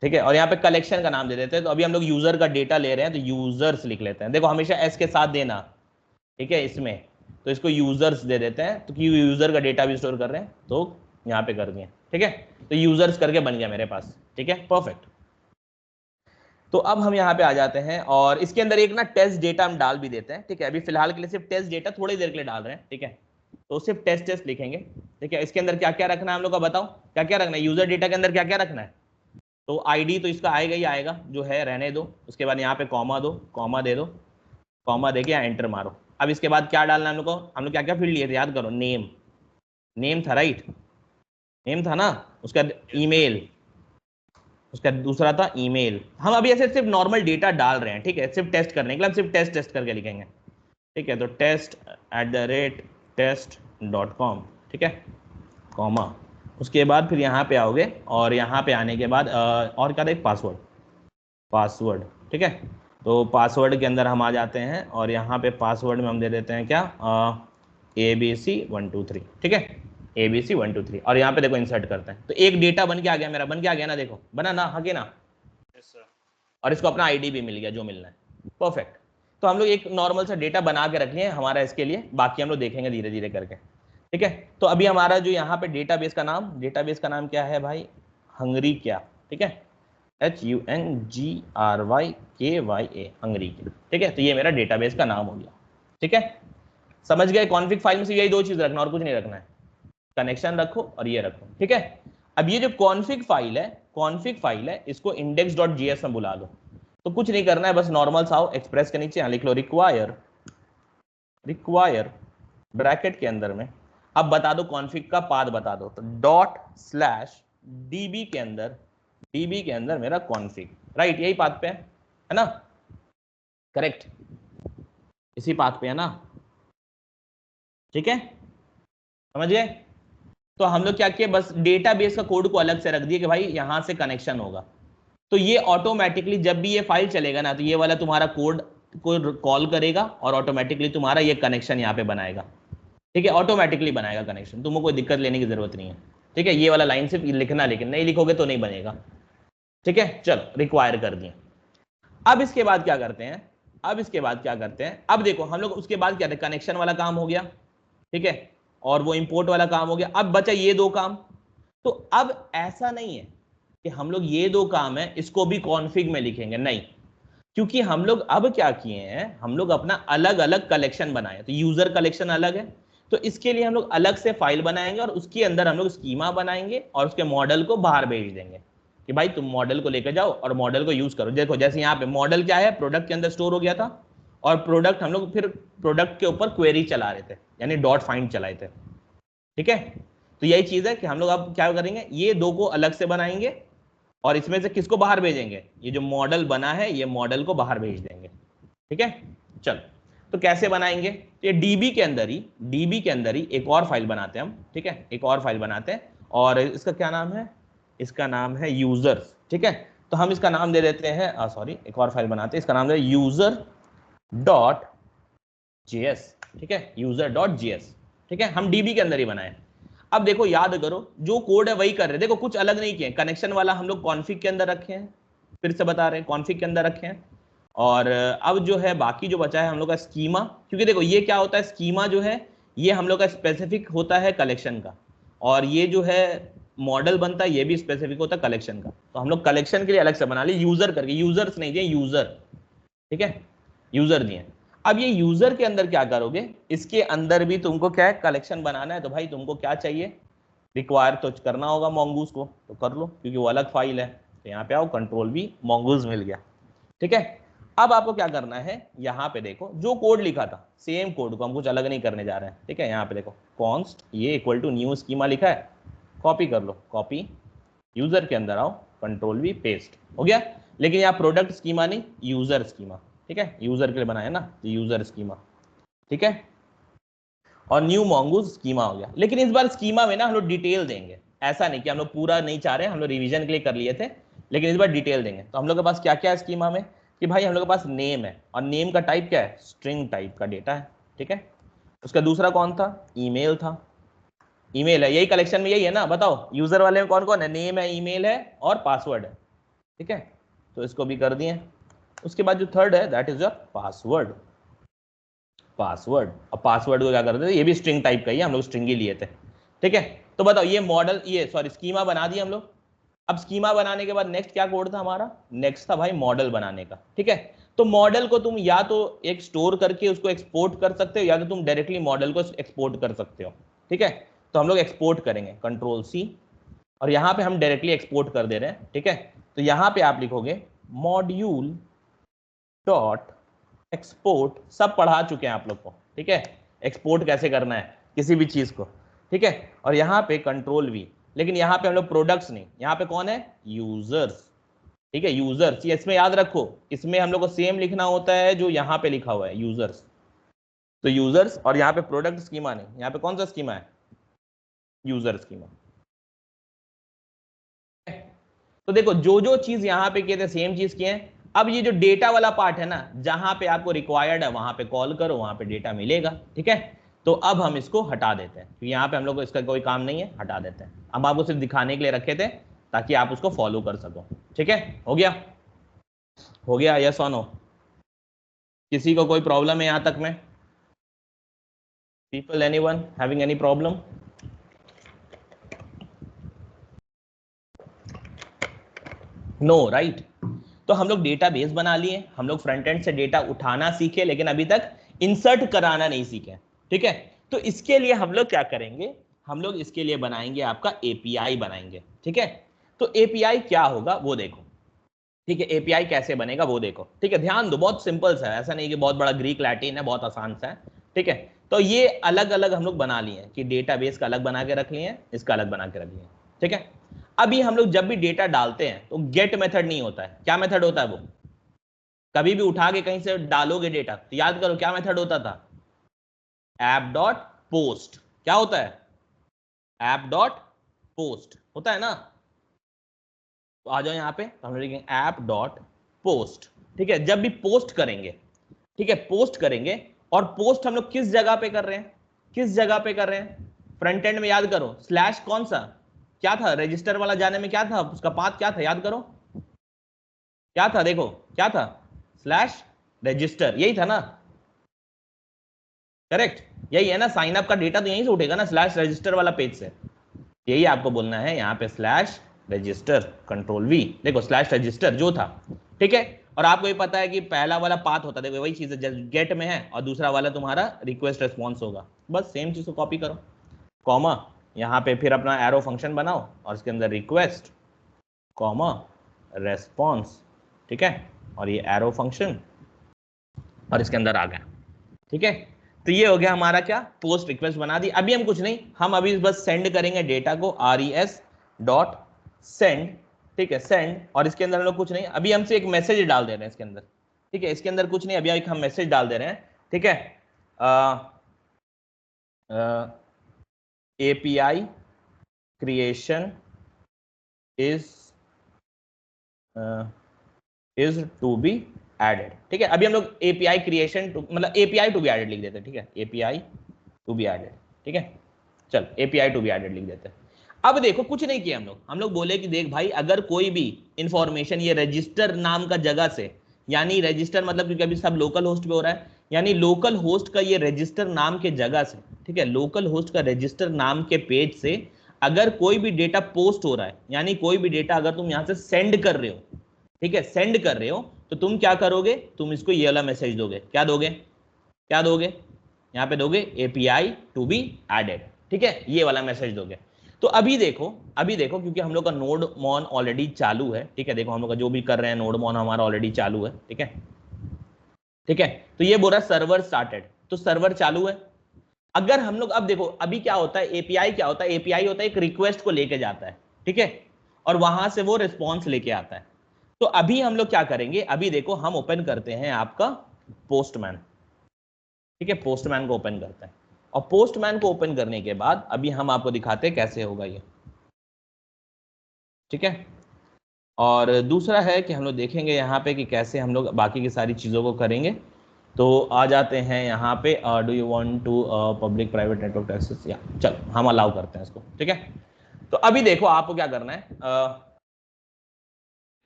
S1: ठीक है। और यहाँ पे कलेक्शन का नाम दे देते हैं। तो अभी हम लोग यूजर का डेटा ले रहे हैं, तो यूजर्स लिख लेते हैं। देखो हमेशा एस के साथ देना, ठीक है इसमें, तो इसको यूजर्स दे देते हैं, तो क्योंकि यूजर का डेटा भी स्टोर कर रहे हैं, तो यहाँ पे कर दिए, ठीक है। तो यूजर्स करके बन गया मेरे पास, ठीक है, परफेक्ट। तो अब हम यहाँ पे आ जाते हैं और इसके अंदर एक ना टेस्ट डेटा हम डाल भी देते हैं, ठीक है। अभी फिलहाल के लिए सिर्फ टेस्ट डेटा थोड़ी देर के लिए डाल रहे हैं, ठीक है। तो सिर्फ टेस्ट लिखेंगे, ठीक है। इसके अंदर क्या क्या रखना है हम लोग का बताओ, क्या क्या रखना है यूजर डेटा के अंदर, क्या क्या रखना है। तो आईडी तो इसका आएगा ही आएगा, जो है रहने दो। उसके बाद यहाँ पे कॉमा दो, कॉमा दे दो, कॉमा देके एंटर मारो। अब इसके बाद क्या डालना है हम लोग को, हम लोग क्या क्या फील्ड लिए थे याद करो, नेम, नेम था राइट, नेम था ना, उसका ईमेल, उसका दूसरा था ईमेल। हम अभी ऐसे सिर्फ नॉर्मल डेटा डाल रहे हैं, ठीक है, सिर्फ टेस्ट करने के लिए हम सिर्फ टेस्ट करके लिखेंगे, ठीक है। तो test@test.com, ठीक है, कॉमा। उसके बाद फिर यहाँ पे आओगे और यहाँ पे आने के बाद और क्या देख, पासवर्ड, पासवर्ड, ठीक है। तो पासवर्ड के अंदर हम आ जाते हैं और यहाँ पे पासवर्ड में हम दे देते हैं क्या, ABC123, ठीक है, ABC123। और यहाँ पे देखो इंसर्ट करते हैं, तो एक डेटा बन के आ गया मेरा, बन के आ गया ना, देखो बना ना, हाँ ना, और इसको अपना आईडी भी मिल गया जो मिलना है, परफेक्ट। तो हम लोग एक नॉर्मल सा डेटा बना के रख लिए हमारा इसके लिए, बाकी हम लोग देखेंगे धीरे धीरे करके, ठीक है। तो अभी हमारा जो यहाँ पे डेटाबेस का नाम क्या है भाई, हंगरी क्या, ठीक है, HUNGRYKYA, हंगरी क्या, ठीक है। तो ये मेरा डेटाबेस का नाम हो गया, ठीक है। समझ गए, कॉन्फिग फाइल में से यही दो चीज रखना और कुछ नहीं रखना है, कनेक्शन रखो और ये रखो, ठीक है। अब ये जो कॉन्फिग फाइल है, इसको index.js में बुला लो। तो कुछ नहीं करना है, बस नॉर्मल सा एक्सप्रेस के नीचे लिख लो रिक्वायर ब्रैकेट के अंदर में, अब बता दो कॉन्फिग का पाथ बता दो, तो ./db के अंदर मेरा कॉन्फिग, राइट, यही पाथ पे है ना, करेक्ट, इसी पाथ पे है ना, ठीक है, समझ गए। तो हम लोग क्या किए, बस डेटाबेस का कोड को अलग से रख दिए कि भाई यहां से कनेक्शन होगा। तो ये ऑटोमेटिकली जब भी ये फाइल चलेगा ना, तो ये वाला तुम्हारा कोड को कॉल करेगा और ऑटोमेटिकली तुम्हारा ये कनेक्शन यहाँ पे बनाएगा, ठीक है, ऑटोमेटिकली बनाएगा कनेक्शन, तुमको कोई दिक्कत लेने की जरूरत नहीं है, ठीक है। ये वाला लाइन सिर्फ लिखना, लेकिन नहीं लिखोगे तो नहीं बनेगा, ठीक है। चलो रिक्वायर कर दिए। अब इसके बाद क्या करते हैं, अब देखो हम लोग उसके बाद क्या थे, कनेक्शन वाला काम हो गया, ठीक है, और वो इंपोर्ट वाला काम हो गया। अब बचा ये दो काम। तो अब ऐसा नहीं है कि हम लोग ये दो काम है इसको भी कॉन्फिग में लिखेंगे, नहीं, क्योंकि हम लोग अब क्या किए हैं, हम लोग अपना अलग अलग कलेक्शन बनाए। तो यूजर कलेक्शन अलग है, तो इसके लिए हम लोग अलग से फाइल बनाएंगे और उसके अंदर हम लोग स्कीमा बनाएंगे और उसके मॉडल को बाहर भेज देंगे कि भाई तुम मॉडल को लेकर जाओ और मॉडल को यूज करो। देखो जैसे यहाँ पे मॉडल क्या है, प्रोडक्ट के अंदर स्टोर हो गया था, और प्रोडक्ट हम लोग फिर प्रोडक्ट के ऊपर क्वेरी चला रहे थे, यानी डॉट फाइंड चलाए थे, ठीक है। तो यही चीज है कि हम लोग अब क्या करेंगे, ये दो को अलग से बनाएंगे और इसमें से किसको बाहर भेजेंगे, ये जो मॉडल बना है ये मॉडल को बाहर भेज देंगे, ठीक है। चलो तो कैसे बनाएंगे, तो ये डीबी के अंदर ही एक और फाइल बनाते हैं हम, ठीक है, एक और फाइल बनाते हैं और इसका क्या नाम है, इसका नाम है यूजर्स, ठीक है। तो हम इसका नाम दे देते हैं, एक और फाइल बनाते हैं, इसका नाम है user.js, ठीक है, user.js, ठीक है, हम डीबी के अंदर ही बनाए। अब देखो याद करो, जो कोड है वही कर रहे हैं, देखो कुछ अलग नहीं किए। कनेक्शन वाला हम लोग कॉन्फिग के अंदर रखे हैं, फिर से बता रहे हैं कॉन्फिग के अंदर रखे हैं। और अब जो है बाकी जो बचा है हम लोग का स्कीमा, क्योंकि देखो ये क्या होता है, स्कीमा जो है ये हम लोग का स्पेसिफिक होता है कलेक्शन का, और ये जो है मॉडल बनता है ये भी स्पेसिफिक होता है कलेक्शन का, तो हम लोग कलेक्शन के लिए अलग से बना लिए यूजर करके, यूजर्स नहीं दिए, यूजर, ठीक है, यूजर दिए। अब ये यूजर के अंदर क्या करोगे, इसके अंदर भी तुमको क्या है, कलेक्शन बनाना है, तो भाई तुमको क्या चाहिए, रिक्वायर तो करना होगा mongoose को, तो कर लो क्योंकि वो अलग फाइल है। तो यहाँ पे आओ, कंट्रोल भी mongoose मिल गया, ठीक है। अब आपको क्या करना है, यहाँ पे देखो जो कोड लिखा था सेम कोड को हम कुछ अलग नहीं करने जा रहे हैं, ठीक है। यहाँ पे देखो कॉन्स्ट ये इक्वल टू न्यू स्कीमा लिखा है, कॉपी कर लो, कॉपी, यूजर के अंदर आओ, कंट्रोल भी, पेस्ट हो गया। लेकिन यहाँ प्रोडक्ट स्कीमा नहीं, यूजर स्कीमा, ठीक है, यूजर के लिए बनाया ना, यूजर स्कीमा, ठीक है। और न्यू mongoose स्कीमा हो गया। लेकिन इस बार स्कीमा में ना हम लोग डिटेल देंगे, ऐसा नहीं कि हम लोग पूरा नहीं चाह रहे, हम लोग रिवीजन के लिए कर लिए थे, लेकिन इस बार डिटेल देंगे। तो हम लोग के पास क्या क्या है स्कीमा में, कि भाई हम लोग के पास नेम है, और नेम का टाइप क्या है, स्ट्रिंग टाइप का डेटा है, ठीक है। उसका दूसरा कौन था, ईमेल था, ईमेल है, यही कलेक्शन में यही है ना, बताओ यूजर वाले में कौन कौन है, नेम है, ईमेल है और पासवर्ड है, ठीक है। तो इसको भी कर दिए। उसके बाद जो थर्ड है that is your password, password. अब पासवर्ड को क्या करते थे, ये भी स्ट्रिंग टाइप का ही है, हम लोग स्ट्रिंग ही लिए थे, ठीक है। तो बताओ ये मॉडल, ये सॉरी स्कीमा बना दिया हम लोग। अब स्कीमा बनाने के बाद नेक्स्ट क्या कोड था हमारा, नेक्स्ट था भाई मॉडल बनाने का, ठीक है। तो मॉडल को तुम या तो एक स्टोर करके उसको एक्सपोर्ट कर सकते हो, या तो तुम डायरेक्टली मॉडल को एक्सपोर्ट कर सकते हो, ठीक है। तो हम लोग एक्सपोर्ट करेंगे, कंट्रोल सी, और यहां पे हम डायरेक्टली एक्सपोर्ट कर दे रहे हैं, ठीक है। तो यहां पे आप लिखोगे मॉड्यूल डॉट एक्सपोर्ट, सब पढ़ा चुके हैं आप लोग को, ठीक है, एक्सपोर्ट कैसे करना है किसी भी चीज को, ठीक है। और यहाँ पे कंट्रोल वी, लेकिन यहाँ पे हम लोग प्रोडक्ट्स नहीं, यहाँ पे कौन है, यूजर्स, ठीक है, यूजर्स। ये इसमें याद रखो, इसमें हम लोग को सेम लिखना होता है जो यहाँ पे लिखा हुआ है, यूजर्स। तो यूजर्स, और यहाँ पे प्रोडक्ट स्कीमा नहीं, यहाँ पे कौन सा स्कीमा है, यूजर स्कीमा। तो देखो जो जो चीज यहाँ पे किए थे सेम चीज किए हैं। अब ये जो डेटा वाला पार्ट है ना, जहां पे आपको रिक्वायर्ड है वहां पे कॉल करो, वहां पे डेटा मिलेगा, ठीक है। तो अब हम इसको हटा देते हैं, क्योंकि यहाँ पे हम लोग को इसका कोई काम नहीं है, हटा देते हैं। अब आपको सिर्फ दिखाने के लिए रखे थे ताकि आप उसको फॉलो कर सको, ठीक है। हो गया, हो गया, यस और नो, किसी को कोई प्रॉब्लम है यहां तक में, people, anyone having any problem? No, right. तो हम लोग डेटाबेस बना लिए, हम लोग फ्रंट एंड से डेटा उठाना सीखे, लेकिन अभी तक इंसर्ट कराना नहीं सीखे, ठीक है। तो इसके लिए हम लोग क्या करेंगे, हम लोग इसके लिए बनाएंगे आपका एपीआई बनाएंगे, ठीक है। तो एपीआई क्या होगा वो देखो, ठीक है, एपीआई कैसे बनेगा वो देखो, ठीक है। ध्यान दो, बहुत सिंपल सा है, ऐसा नहीं कि बहुत बड़ा ग्रीक लैटिन है, बहुत आसान सा है, ठीक है। तो ये अलग अलग हम लोग बना लिए कि डेटाबेस का अलग बना के रख लिए, इसका अलग बना के रख लिए, ठीक है। अभी हम लोग जब भी डेटा डालते हैं तो गेट मेथड नहीं होता है, क्या मेथड होता है वो, कभी भी उठा के कहीं से डालोगे डेटा तो याद करो क्या मेथड होता था, ऐप डॉट पोस्ट। क्या होता है, ऐप डॉट पोस्ट होता है ना। तो आ जाओ यहाँ पे, तो हम लिखेंगे ऐप डॉट पोस्ट, ठीक है। जब भी पोस्ट करेंगे, ठीक है, पोस्ट करेंगे, और पोस्ट हम लोग किस जगह पे कर रहे हैं, किस जगह पे कर रहे हैं, फ्रंट एंड में याद करो, स्लैश कौन सा, क्या था रजिस्टर वाला जाने में, क्या था उसका पाथ, क्या था याद करो, क्या था, देखो क्या था, स्लैश रजिस्टर, यही था ना, करेक्ट, यही है ना। साइन अप का डेटा तो यहीं से उठेगा ना, स्लैश रजिस्टर वाला पेज से, यही आपको बोलना है यहाँ पे, स्लैश रजिस्टर, कंट्रोल वी, देखो स्लैश रजिस्टर जो था, ठीक है। और आपको ये पता है कि पहला वाला पाथ होता है, देखो वही चीज है, गेट में है, और दूसरा वाला तुम्हारा रिक्वेस्ट रिस्पॉन्स होगा, बस सेम चीज को कॉपी करो, कॉमा, यहाँ पे फिर अपना एरो फंक्शन बनाओ, और इसके अंदर रिक्वेस्ट कॉमा रेस्पॉन्स, ठीक है, और ये एरो फंक्शन, और इसके अंदर आ गया, ठीक है। तो ये हो गया हमारा क्या, पोस्ट रिक्वेस्ट बना दी। अभी हम कुछ नहीं, हम अभी बस सेंड करेंगे डेटा को, res डॉट सेंड, ठीक है, सेंड, और इसके अंदर हम लोग कुछ नहीं, अभी हमसे एक मैसेज डाल दे रहे हैं इसके अंदर, ठीक है, इसके अंदर कुछ नहीं, अभी एक हम मैसेज डाल दे रहे हैं, ठीक है। API creation is to be added, ठीक है। अभी हम लोग API creation मतलब API to be added लिख देते हैं, ठीक है, API to be added, ठीक है, चल API to be added लिख देते हैं। अब देखो कुछ नहीं किया हम लोग बोले कि देख भाई, अगर कोई भी इंफॉर्मेशन ये रजिस्टर नाम का जगह से, यानी रजिस्टर मतलब क्योंकि अभी सब लोकल होस्ट पे हो रहा है, यानी लोकल होस्ट का ये रजिस्टर नाम के जगह से, ठीक है, लोकल होस्ट का रजिस्टर नाम के पेज से अगर कोई भी डेटा पोस्ट हो रहा है, यानी कोई भी डेटा अगर तुम यहां से सेंड कर रहे हो, ठीक है, सेंड कर रहे हो, तो तुम क्या करोगे, तुम इसको ये वाला मैसेज दोगे। क्या दोगे, क्या दोगे, यहाँ पे दोगे एपीआई टू बी एडेड, ठीक है, ये वाला मैसेज दोगे। तो अभी देखो, अभी देखो, क्योंकि हम लोग का नोड मॉन ऑलरेडी चालू है, ठीक है, देखो हम लोग का जो भी कर रहे हैं नोड मॉन हमारा ऑलरेडी चालू है, ठीक है, ठीक है। तो ये बोल रहा है सर्वर स्टार्टेड, तो सर्वर चालू है। अगर हम लोग अब देखो, अभी क्या होता है, एपीआई क्या होता है, एपीआई होता है एक रिक्वेस्ट को लेके जाता है, ठीक है, और वहां से वो रिस्पॉन्स लेके आता है। तो अभी हम लोग क्या करेंगे, अभी देखो हम ओपन करते हैं आपका पोस्टमैन, ठीक है, पोस्टमैन को ओपन करते हैं, और पोस्टमैन को ओपन करने के बाद अभी हम आपको दिखाते हैं कैसे होगा ये, ठीक है। और दूसरा है कि हम लोग देखेंगे यहाँ पे कि कैसे हम लोग बाकी की सारी चीज़ों को करेंगे। तो आ जाते हैं यहाँ पे, do you want to public private network access, या चलो हम अलाउ करते हैं इसको, ठीक है। तो अभी देखो आपको क्या करना है,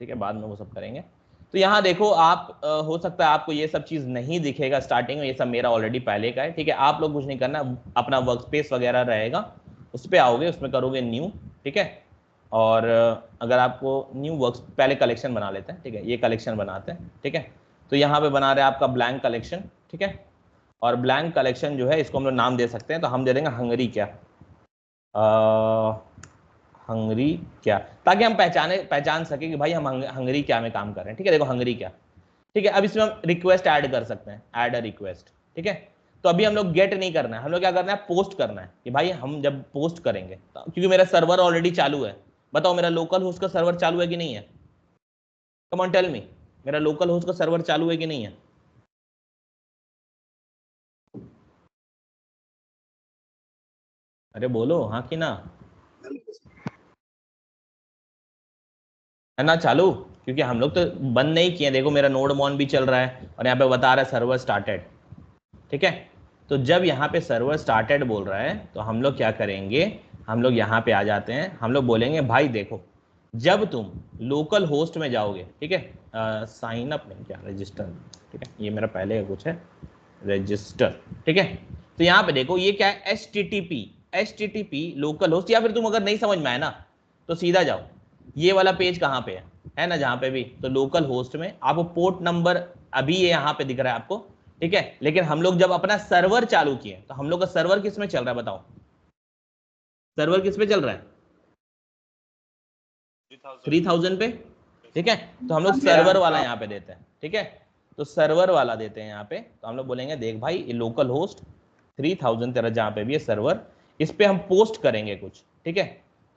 S1: ठीक है, बाद में वो सब करेंगे। तो यहाँ देखो आप, हो सकता है आपको ये सब चीज़ नहीं दिखेगा स्टार्टिंग में, ये सब मेरा ऑलरेडी पहले का है, ठीक है। आप लोग कुछ नहीं करना, अपना वर्क स्पेस वगैरह रहेगा, उस पर आओगे, उसमें करोगे न्यू, ठीक है। और अगर आपको न्यू वर्क, पहले कलेक्शन बना लेते हैं, ठीक है, ये कलेक्शन बनाते हैं, ठीक है। तो यहाँ पे बना रहे हैं आपका ब्लैंक कलेक्शन, ठीक है। और ब्लैंक कलेक्शन जो है इसको हम लोग नाम दे सकते हैं, तो हम दे देंगे हंगरी क्या, हंगरी क्या, ताकि हम पहचान सके कि भाई हम हंगरी क्या में काम कर रहे हैं, ठीक है। देखो हंगरी क्या, ठीक है। अब इसमें हम रिक्वेस्ट ऐड कर सकते हैं, ऐड अ रिक्वेस्ट, ठीक है। तो अभी हम लोग गेट नहीं करना है, हम लोग क्या करना है, पोस्ट करना है, कि भाई हम जब पोस्ट करेंगे तो, क्योंकि मेरा सर्वर ऑलरेडी चालू है, बताओ मेरा लोकल होस्ट का सर्वर चालू है कि नहीं है, कम ऑन टेल मी, मेरा लोकल होस्ट का सर्वर चालू है कि नहीं है। अरे बोलो हाँ कि ना, है ना चालू, क्योंकि हम लोग तो बंद नहीं किए, देखो मेरा नोड मॉन भी चल रहा है और यहाँ पे बता रहा है सर्वर स्टार्टेड, ठीक है। तो जब यहाँ पे सर्वर स्टार्टेड बोल रहा है तो हम लोग क्या करेंगे, हम लोग यहाँ पे आ जाते हैं, हम लोग बोलेंगे भाई देखो, जब तुम लोकल होस्ट में जाओगे, ठीक है, साइन अप नहीं, क्या रजिस्टर, ठीक है, ये मेरा पहले का कुछ है, रजिस्टर, ठीक है। तो यहाँ पे देखो ये क्या है, H T T P local host, या फिर तुम अगर नहीं समझ में आए ना तो सीधा जाओ, ये वाला पेज कहाँ पे है ना, जहाँ पे भी, तो लोकल होस्ट में आपको पोर्ट नंबर अभी ये यहाँ पे दिख रहा है आपको, ठीक है। लेकिन हम लोग जब अपना सर्वर चालू किए तो हम लोग का सर्वर किस में चल रहा है, बताओ सर्वर किस पे चल रहा है, 3000 पे, ठीक है। तो हम लोग सर्वर वाला यहाँ पे देते हैं, ठीक है। तो सर्वर वाला देते हैं यहाँ पे, तो हम लोग बोलेंगे देख भाई ये लोकल होस्ट 3000 तेरा जहाँ पे भी है सर्वर, इस पे हम पोस्ट करेंगे कुछ, ठीक है।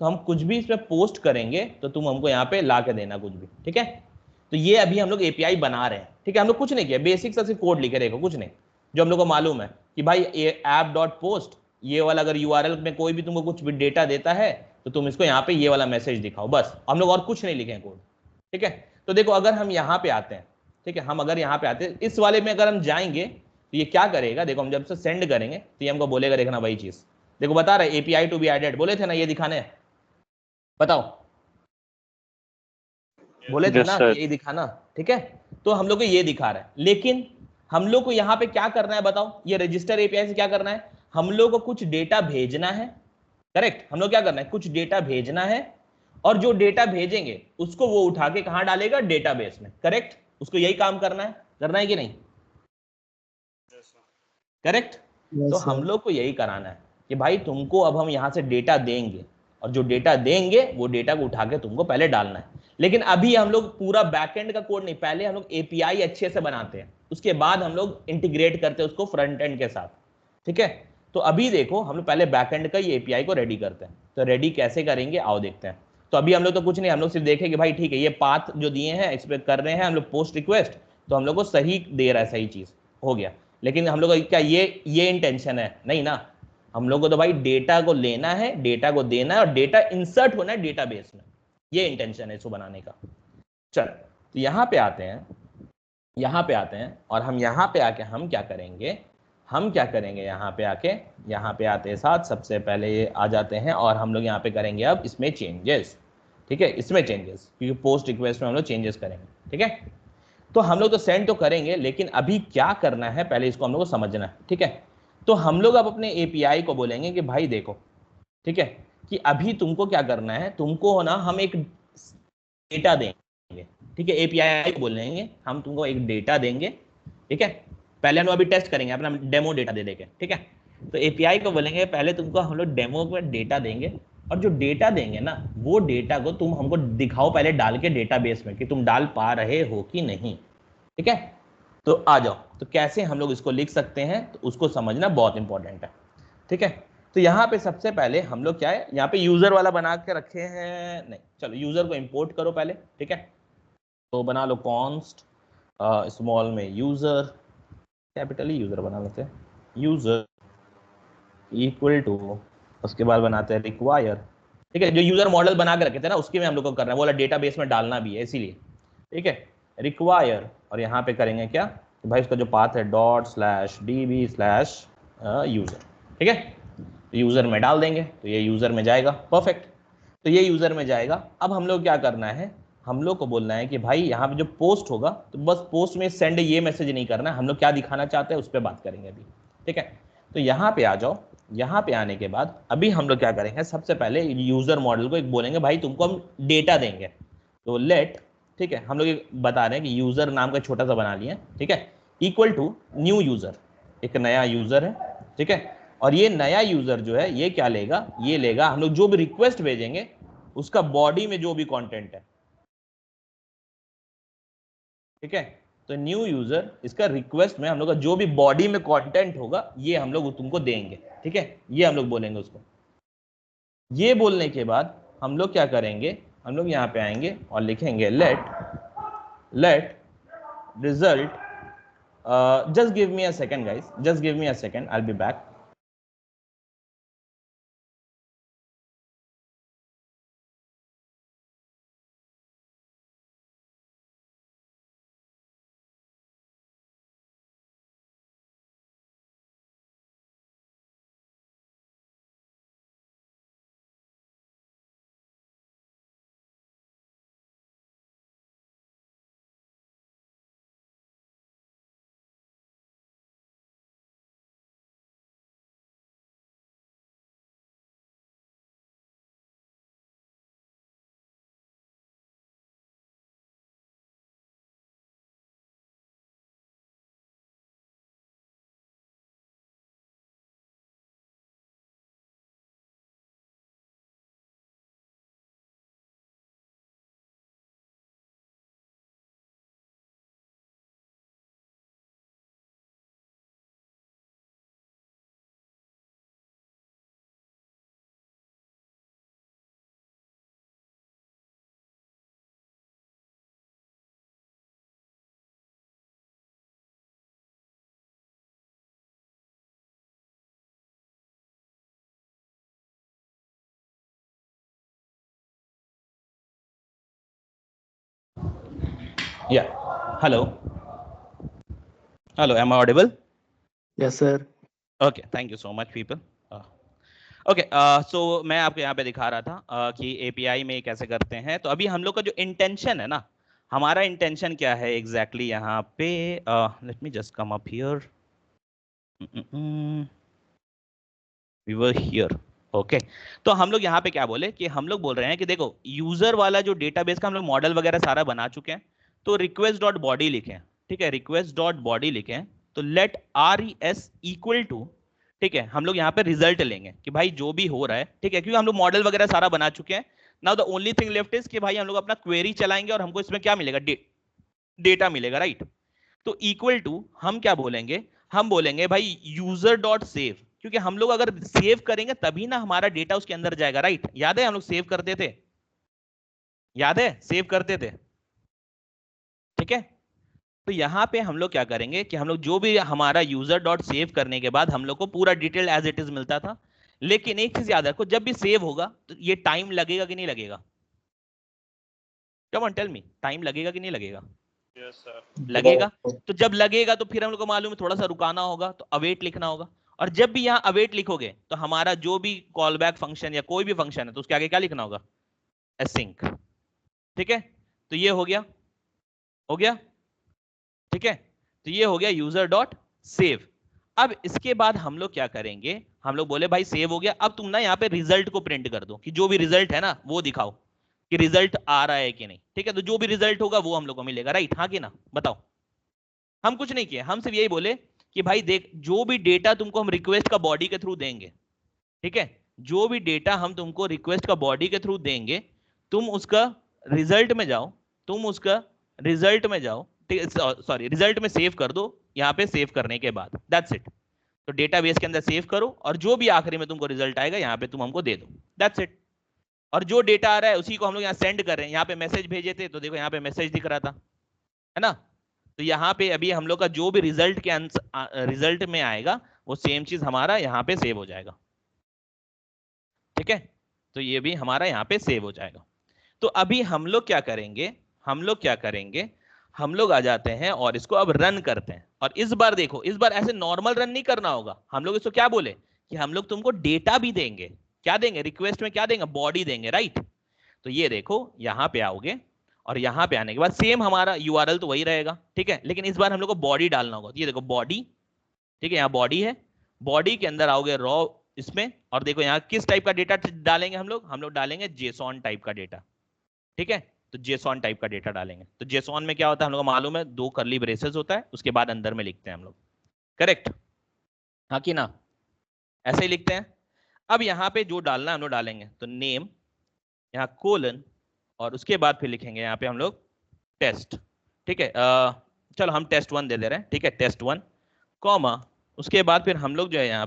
S1: तो हम कुछ भी इस पे पोस्ट करेंगे तो तुम हमको यहाँ पे ला के देना कुछ भी, ठीक है। तो ये अभी हम लोग एपीआई बना रहे हैं, ठीक है, हम लोग कुछ नहीं किया, बेसिक सा सिर्फ कोड लिखे, देखो कुछ नहीं, जो हम लोग को मालूम है कि भाई ये ऐप डॉट पोस्ट, ये वाला अगर यूआरएल में कोई भी तुमको कुछ भी डेटा देता है तो तुम इसको यहाँ पे ये वाला मैसेज दिखाओ, बस, हम लोग और कुछ नहीं लिखे कोड, ठीक है। तो देखो अगर हम यहाँ पे आते हैं, ठीक है, हम अगर यहाँ पे आते हैं इस वाले में अगर हम जाएंगे तो ये क्या करेगा, देखो हम जब से सेंड करेंगे तो ये हमको बोलेगा, देखना वही चीज, देखो बता रहे एपीआई टू बी एडेड, बोले थे ना ये दिखाने, बताओ बोले थे ना ये दिखाना, ठीक है। तो हम लोग को ये दिखा रहा है, लेकिन हम लोग को यहाँ पे क्या करना है बताओ, ये रजिस्टर एपीआई से क्या करना है, हम लोग को कुछ डेटा भेजना है, करेक्ट, हम लोग क्या करना है, कुछ डेटा भेजना है, और जो डेटा भेजेंगे उसको वो उठा के कहां डालेगा, डेटाबेस में, करेक्ट, उसको यही काम करना है कि नहीं, करेक्ट। तो हम लोग को यही कराना है कि भाई तुमको अब हम यहां से डेटा देंगे, और जो डेटा देंगे वो डेटा को उठा के तुमको पहले डालना है। लेकिन अभी हम लोग पूरा बैकएंड का कोड नहीं, पहले हम लोग एपीआई अच्छे से बनाते हैं, उसके बाद हम लोग इंटीग्रेट करते हैं उसको फ्रंट एंड के साथ, ठीक है। तो अभी देखो हम लोग पहले बैकएंड का ही एपीआई को रेडी करते हैं, तो रेडी कैसे करेंगे आओ देखते हैं। तो अभी हम लोग तो कुछ नहीं, हम लोग सिर्फ देखें कि भाई ठीक है ये पाथ जो दिए हैं एक्सपेक्ट कर रहे हैं हम लोग पोस्ट रिक्वेस्ट, तो हम लोग को सही दे रहा है, सही चीज हो गया। लेकिन हम लोग क्या ये इंटेंशन है नहीं ना, हम लोग को तो भाई डेटा को लेना है, डेटा को देना है, और डेटा इंसर्ट होना है डेटाबेस में, ये इंटेंशन है इसको बनाने का। चल तो यहाँ पे आते हैं, यहाँ पे आते हैं, और हम यहाँ पे आके हम क्या करेंगे, हम क्या करेंगे यहाँ पे आके, यहाँ पे आते साथ सबसे पहले ये आ जाते हैं, और हम लोग यहाँ पे करेंगे अब इसमें चेंजेस, ठीक है, इसमें चेंजेस, क्योंकि पोस्ट रिक्वेस्ट में हम लोग चेंजेस करेंगे, ठीक है। तो हम लोग तो सेंड तो करेंगे, लेकिन अभी क्या करना है पहले इसको हम लोग को समझना है, ठीक है। तो हम लोग अब अपने एपीआई को बोलेंगे कि भाई देखो, ठीक है, कि अभी तुमको क्या करना है, तुमको ना हम एक डेटा देंगे, ठीक है, एपीआई बोलेंगे, हम तुमको एक डेटा देंगे, ठीक है, पहले हम अभी टेस्ट करेंगे, अपना डेमो डेटा दे देंगे, ठीक है। तो एपीआई को बोलेंगे पहले तुमको हम लोग डेमो पे डेटा देंगे, और जो डेटा देंगे ना वो डेटा को तुम हमको दिखाओ पहले डाल के डेटाबेस में कि तुम डाल पा रहे हो कि नहीं, ठीक है। तो आ जाओ, तो कैसे हम लोग इसको लिख सकते हैं, तो उसको समझना बहुत इंपॉर्टेंट है, ठीक है। तो यहाँ पे सबसे पहले हम लोग क्या है, यहाँ पे यूजर वाला बना के रखे हैं, नहीं चलो यूजर को इंपोर्ट करो पहले, ठीक है। तो बना लो कॉन्स्ट स्मॉल में यूजर, कैपिटल ही यूजर बना लेते हैं, यूजर इक्वल टू, उसके बाद बनाते हैं रिक्वायर, ठीक है, जो यूजर मॉडल बना के रखे थे ना उसके में हम लोग को करना है, बोला डेटाबेस में डालना भी है इसीलिए, ठीक है, रिक्वायर, और यहाँ पे करेंगे क्या, तो भाई उसका जो पाथ है ./db/यूजर, ठीक है, यूजर में डाल देंगे, तो ये यूजर में जाएगा, परफेक्ट। तो ये यूजर में जाएगा। अब हम लोग क्या करना है, हम लोग को बोलना है कि भाई यहाँ पे जो पोस्ट होगा, तो बस पोस्ट में सेंड ये मैसेज नहीं करना है, हम लोग क्या दिखाना चाहते हैं उस पर बात करेंगे अभी, ठीक है। तो यहाँ पे आ जाओ, यहाँ पे आने के बाद अभी हम लोग क्या करेंगे, सबसे पहले यूजर मॉडल को एक बोलेंगे भाई तुमको हम डेटा देंगे, तो लेट, ठीक है, हम लोग बता रहे हैं कि यूजर नाम का छोटा सा बना लिया, ठीक है, इक्वल टू न्यू यूजर, एक नया यूजर है, ठीक है। और ये नया यूजर जो है ये क्या लेगा, ये लेगा हम लोग जो भी रिक्वेस्ट भेजेंगे उसका बॉडी में जो भी कंटेंट है, ठीक है। तो न्यू यूजर, इसका रिक्वेस्ट में हम लोग का जो भी बॉडी में कंटेंट होगा ये हम लोग तुमको देंगे, ठीक है, ये हम लोग बोलेंगे उसको। ये बोलने के बाद हम लोग क्या करेंगे, हम लोग यहाँ पे आएंगे और लिखेंगे let result, just give me a second guys, just give me a second, I'll be back. Yeah, hello, am I audible?
S2: Yes sir.
S1: Okay, thank you so much people. Okay, so मैं आपको यहाँ पे दिखा रहा था कि API में कैसे करते हैं। तो अभी हम लोग का जो इंटेंशन है ना, हमारा इंटेंशन क्या है एग्जैक्टली यहाँ पे, let me just come up here, we were here, okay. तो हम लोग यहाँ पे क्या बोले कि हम लोग बोल रहे हैं कि देखो यूजर वाला जो डेटाबेस का हम लोग मॉडल वगैरह सारा बना चुके हैं, तो रिक्वेस्ट डॉट बॉडी लिखें, ठीक है, रिक्वेस्ट डॉट बॉडी लिखें, तो लेट res इक्वल टू, ठीक है, हम लोग यहाँ पे रिजल्ट लेंगे कि भाई जो भी हो रहा है, ठीक है, क्योंकि हम लोग मॉडल वगैरह सारा बना चुके हैं। Now the only thing left is कि भाई हम लोग अपना क्वेरी चलाएंगे और हमको इसमें क्या मिलेगा, डेटा मिलेगा, राइट। तो इक्वल टू हम क्या बोलेंगे, हम बोलेंगे भाई यूजर डॉट सेव, क्योंकि हम लोग अगर सेव करेंगे तभी ना हमारा डेटा उसके अंदर जाएगा, राइट। याद है हम लोग सेव करते थे, याद है सेव करते थे, ठीक है। तो यहाँ पे हम लोग क्या करेंगे कि हम लोग जो भी हमारा यूजर डॉट सेव करने के बाद हम लोग को पूरा डिटेल एज इट इज मिलता था, लेकिन एक चीज याद रखो, जब भी सेव होगा तो ये टाइम लगेगा कि नहीं लगेगा, come on tell me, time लगेगा कि नहीं लगेगा?
S3: Yes, sir.
S1: लगेगा। तो जब लगेगा तो फिर हम लोग को मालूम है थोड़ा सा रुकाना होगा, तो अवेट लिखना होगा। और जब भी यहाँ अवेट लिखोगे तो हमारा जो भी कॉल बैक फंक्शन या कोई भी फंक्शन है तो उसके आगे क्या लिखना होगा, एसिंक, ठीक है। तो ये हो गया, हो गया, ठीक है। तो ये हो गया यूजर डॉट सेव। अब इसके बाद हम लोग क्या करेंगे, हम लोग बोले भाई सेव हो गया, अब तुम ना यहाँ पे रिजल्ट को प्रिंट कर दो कि जो भी रिजल्ट है ना वो दिखाओ कि रिजल्ट आ रहा है कि नहीं। ठीक है, तो जो भी रिजल्ट होगा वो हम लोग को मिलेगा, राइट, हाँ कि ना, बताओ। हम कुछ नहीं किए, हम सिर्फ यही बोले कि भाई देख जो भी डेटा तुमको हम रिक्वेस्ट का बॉडी के थ्रू देंगे, ठीक है, जो भी डेटा हम तुमको रिक्वेस्ट का बॉडी के थ्रू देंगे, तुम उसका रिजल्ट में जाओ, तुम उसका रिजल्ट में जाओ, सॉरी रिजल्ट में सेव कर दो, यहाँ पे सेव करने के बाद दैट्स इट। तो डेटाबेस के अंदर सेव करो और जो भी आखिरी में तुमको रिजल्ट आएगा यहाँ पे तुम हमको दे दो, दैट्स इट। और जो डेटा आ रहा है उसी को हम लोग यहाँ सेंड कर रहे हैं। यहाँ पे मैसेज भेजे थे तो देखो यहाँ पे मैसेज दिख रहा था, है ना। तो यहाँ पे अभी हम लोग का जो भी रिजल्ट के रिजल्ट में आएगा वो सेम चीज हमारा यहाँ पे सेव हो जाएगा, ठीक है। तो ये भी हमारा यहाँ पे सेव हो जाएगा। तो अभी हम लोग क्या करेंगे, हम लोग क्या करेंगे, हम लोग आ जाते हैं और इसको अब रन करते हैं। और इस बार देखो, इस बार ऐसे नॉर्मल रन नहीं करना होगा, हम लोग इसको क्या बोले कि हम लोग तुमको डेटा भी देंगे। क्या देंगे, रिक्वेस्ट में क्या देंगे, बॉडी देंगे, राइट। तो ये देखो यहाँ पे आओगे और यहाँ पे आने के बाद सेम हमारा यूआरएल तो वही रहेगा, ठीक है, लेकिन इस बार हम लोग को बॉडी डालना होगा। तो ये देखो बॉडी, ठीक है, यहाँ बॉडी है, बॉडी के अंदर आओगे रॉ इसमें, और देखो यहाँ किस टाइप का डेटा डालेंगे हम लोग डालेंगे जेसॉन टाइप का डेटा, ठीक है। तो जेसॉन टाइप का डेटा डालेंगे। तो जेसॉन में क्या होता है हम लोग को मालूम है, 2 कर्ली ब्रेसेस होता है, उसके बाद अंदर में लिखते हैं हम लोग, करेक्ट, हाँ कि ना, ऐसे ही लिखते हैं। अब यहाँ पे जो डालना है हम लोग डालेंगे, तो नेम, यहाँ कोलन, और उसके बाद फिर लिखेंगे यहाँ पे हम लोग टेस्ट, ठीक है। चलो हम टेस्ट 1 दे दे रहे हैं, ठीक है, टेस्ट 1, कॉमा, उसके बाद फिर हम लोग जो है यहाँ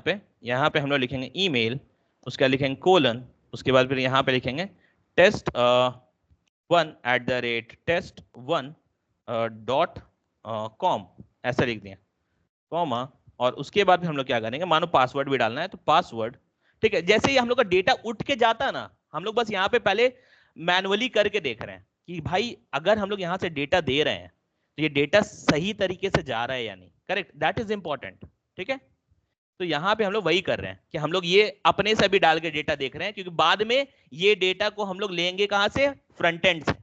S1: पे हम लोग लिखेंगे ईमेल, उसका लिखेंगे कोलन, उसके बाद फिर यहाँ पे लिखेंगे test1@test1.com, ऐसा लिख दिया, कॉमा, और उसके बाद फिर हम लोग क्या करेंगे, मानो पासवर्ड भी डालना है तो पासवर्ड, ठीक है। जैसे ही हम लोग का डेटा उठ के जाता है ना, हम लोग बस यहाँ पे पहले मैनुअली करके देख रहे हैं कि भाई अगर हम लोग यहाँ से डेटा दे रहे हैं तो ये डेटा सही तरीके से जा रहा है या नहीं, करेक्ट, दैट इज इंपॉर्टेंट, ठीक है। तो यहाँ पे हम लोग वही कर रहे हैं कि हम लोग ये अपने से भी डाल के डेटा देख रहे हैं, क्योंकि बाद में ये डेटा को हम लोग लेंगे कहाँ से, फ्रंट एंड से,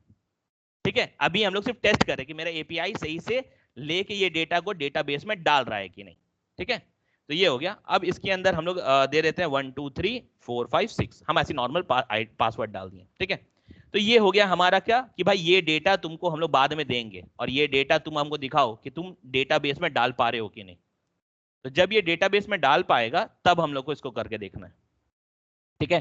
S1: ठीक है। अभी हम लोग सिर्फ टेस्ट कर रहे हैं कि मेरा एपीआई सही से लेके ये डेटा को डेटाबेस में डाल रहा है कि नहीं, ठीक है। तो ये हो गया। अब इसके अंदर हम लोग दे देते हैं 1 2 3 4 5 6, हम ऐसे नॉर्मल पासवर्ड डाल दिए, ठीक है। तो ये हो गया हमारा क्या कि भाई ये डेटा तुमको हम लोग बाद में देंगे और ये डेटा तुम हमको दिखाओ कि तुम डेटाबेस में डाल पा रहे हो कि नहीं। तो जब ये डेटाबेस में डाल पाएगा तब हम लोग को इसको करके देखना है, ठीक है।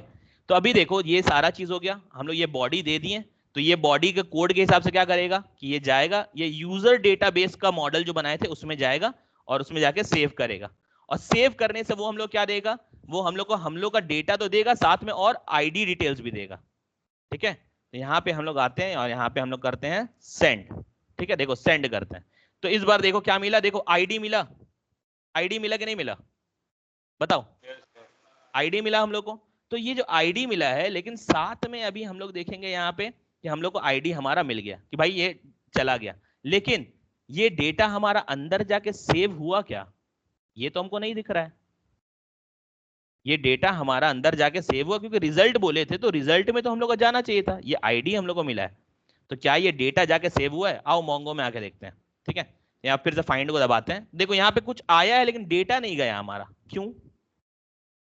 S1: तो अभी देखो ये सारा चीज हो गया, हम लोग ये बॉडी दे दिए। तो ये बॉडी के कोड के हिसाब से क्या करेगा कि ये जाएगा, ये यूजर डेटाबेस का मॉडल जो बनाए थे उसमें जाएगा और उसमें जाके सेव करेगा। और सेव करने से वो हम लोग क्या देगा, वो हम लोग का डेटा तो देगा, साथ में और आईडी डिटेल्स भी देगा, ठीक है। तो यहाँ पे हम लोग आते हैं और यहाँ पे हम लोग करते हैं सेंड, ठीक है। देखो सेंड करते हैं, तो इस बार देखो क्या मिला, देखो आईडी मिला, आईडी मिला कि नहीं मिला, बताओ। आईडी मिला हम लोग को। तो ये जो आईडी मिला है, लेकिन साथ में अभी हम लोग देखेंगे यहाँ पे कि हम लोग को आईडी हमारा मिल गया कि भाई ये चला गया, लेकिन ये डेटा हमारा अंदर जाके सेव हुआ क्या, ये तो हमको नहीं दिख रहा है। ये डेटा हमारा अंदर जाके सेव हुआ क्योंकि रिजल्ट बोले थे, तो रिजल्ट में तो हम लोग को जाना चाहिए था। ये आईडी हम लोग को मिला है, तो क्या ये डेटा जाके सेव हुआ है, आओ मोंगो में आके देखते हैं, ठीक है। यहाँ फिर से फाइंड को दबाते हैं, देखो यहाँ पे कुछ आया है लेकिन डेटा नहीं गया हमारा, क्यों,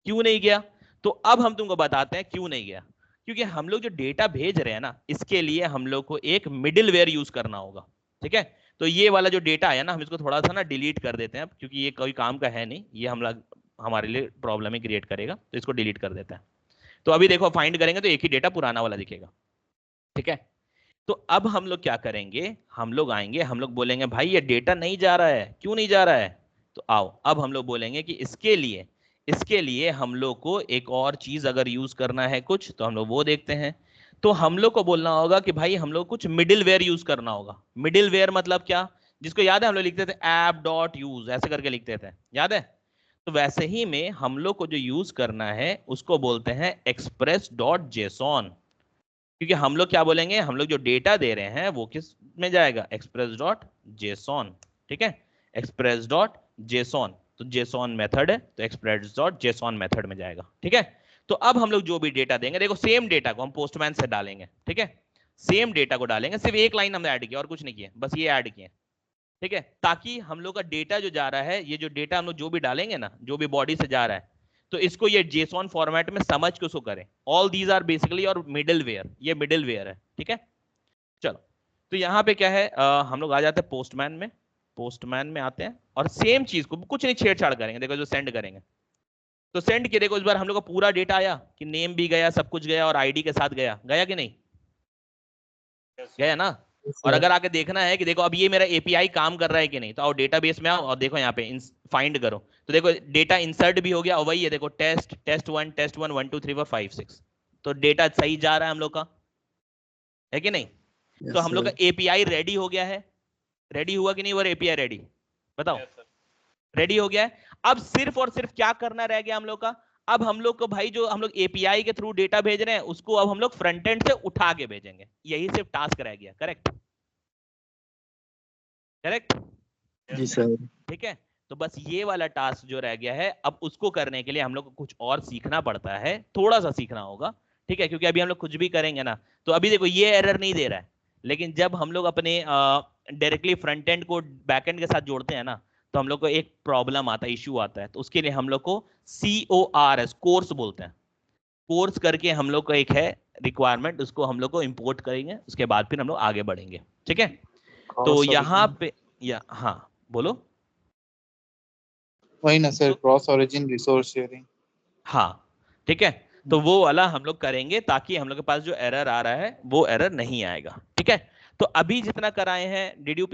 S1: क्यों नहीं गया। तो अब हम तुमको बताते हैं क्यों नहीं गया। क्योंकि हम लोग जो डेटा भेज रहे हैं ना, इसके लिए हम लोग को एक मिडिलवेयर यूज करना होगा, ठीक है। तो ये वाला जो डेटा है ना, हम इसको थोड़ा सा ना डिलीट कर देते हैं, क्योंकि ये कोई काम का है नहीं, ये हम लोग हमारे लिए प्रॉब्लम ही क्रिएट करेगा, तो इसको डिलीट कर देते हैं। तो अभी देखो फाइंड करेंगे तो एक ही डेटा पुराना वाला दिखेगा, ठीक है। तो अब हम लोग क्या करेंगे, हम लोग आएंगे, हम लोग बोलेंगे भाई ये डेटा नहीं जा रहा है, क्यों नहीं जा रहा है। तो आओ अब हम लोग बोलेंगे कि इसके लिए हम लोग को एक और चीज अगर यूज करना है कुछ, तो हम लोग वो देखते हैं। तो हम लोग को बोलना होगा कि भाई हम लोग कुछ मिडिलवेयर यूज करना होगा। मिडिलवेयर मतलब क्या, जिसको याद है हम लोग लिखते थे app.use, ऐसे करके लिखते थे, याद है। तो वैसे ही में हम लोग को जो यूज करना है उसको बोलते हैं express.json। क्योंकि हम लोग क्या बोलेंगे, हम लोग जो डेटा दे रहे हैं वो किस में जाएगा, express.json, ठीक है, express.json। तो JSON मेथड है, तो express.json मेथड में जाएगा, ठीक है। तो अब हम लोग जो भी डेटा देंगे, देखो सेम डेटा को हम पोस्टमैन से डालेंगे, ठीक है, सेम डेटा को डालेंगे, सिर्फ एक लाइन हमने ऐड किया और कुछ नहीं किया, बस ये ऐड किए, ठीक है। ताकि हम लोग का डेटा जो जा रहा है, ये जो डेटा हम लोग जो भी डालेंगे ना, जो भी बॉडी से जा रहा है, तो इसको ये जेसॉन फॉर्मेट में समझ के उसको करें। ऑल दीज आर बेसिकली और मिडिलवेयर, ये मिडिलवेयर है, ठीक है। चलो, तो यहाँ पे क्या है, हम लोग आ जाते हैं पोस्टमैन में। पोस्टमैन में आते हैं और सेम चीज को कुछ नहीं छेड़छाड़ करेंगे। देखो जो सेंड करेंगे, तो सेंड किए, देखो इस बार हम लोग का पूरा डेटा आया कि नेम भी गया, सब कुछ गया और आईडी के साथ गया, गया कि नहीं? गया ना। और अगर आके देखना है कि देखो अब ये मेरा एपीआई काम कर रहा है कि नहीं, तो आओ डेटाबेस में आओ और देखो यहाँ पे फाइंड करो, तो देखो डेटा इंसर्ट भी हो गया और वही है, देखो टेस्ट टेस्ट 1 1 2 3 4 5 6, तो डेटा सही जा रहा है हम लोग का, है कि नहीं? तो हम लोग का एपीआई रेडी हो गया है। रेडी हुआ कि नहीं? वो एपीआई रेडी, बताओ। रेडी हो गया है। अब सिर्फ और सिर्फ क्या करना रह गया हम लोग का, अब हम लोग को भाई जो हम लोग एपीआई के थ्रू डेटा भेज रहे हैं उसको अब हम लोग फ्रंट एंड से उठा के भेजेंगे, यही सिर्फ टास्क रह गया। करेक्ट? करेक्ट
S2: जी सर।
S1: ठीक है, तो बस ये वाला टास्क जो रह गया है, अब उसको करने के लिए हम लोग को कुछ और सीखना पड़ता है, थोड़ा सा सीखना होगा, ठीक है, क्योंकि अभी हम लोग कुछ भी करेंगे ना, तो अभी देखो ये एरर नहीं दे रहा है, लेकिन जब हम लोग अपने डायरेक्टली फ्रंट एंड को बैक एंड के साथ जोड़ते हैं ना, तो हम लोग को एक प्रॉब्लम आता है, इश्यू आता है, तो उसके लिए हम लोग को CORS कोर्स बोलते हैं। कोर्स करके हम लोग को एक है रिक्वायरमेंट, उसको हम लोग को इंपोर्ट करेंगे, उसके बाद फिर हम लोग आगे बढ़ेंगे, ठीक है। तो यहाँ पे हाँ बोलो।
S2: वही ना sir, cross origin resource sharing.
S1: हाँ ठीक है, तो वो वाला हम लोग करेंगे ताकि हम लोग के पास जो एरर आ रहा है वो एरर नहीं आएगा, ठीक है। तो अभी जितना कराए हैं, डिड यू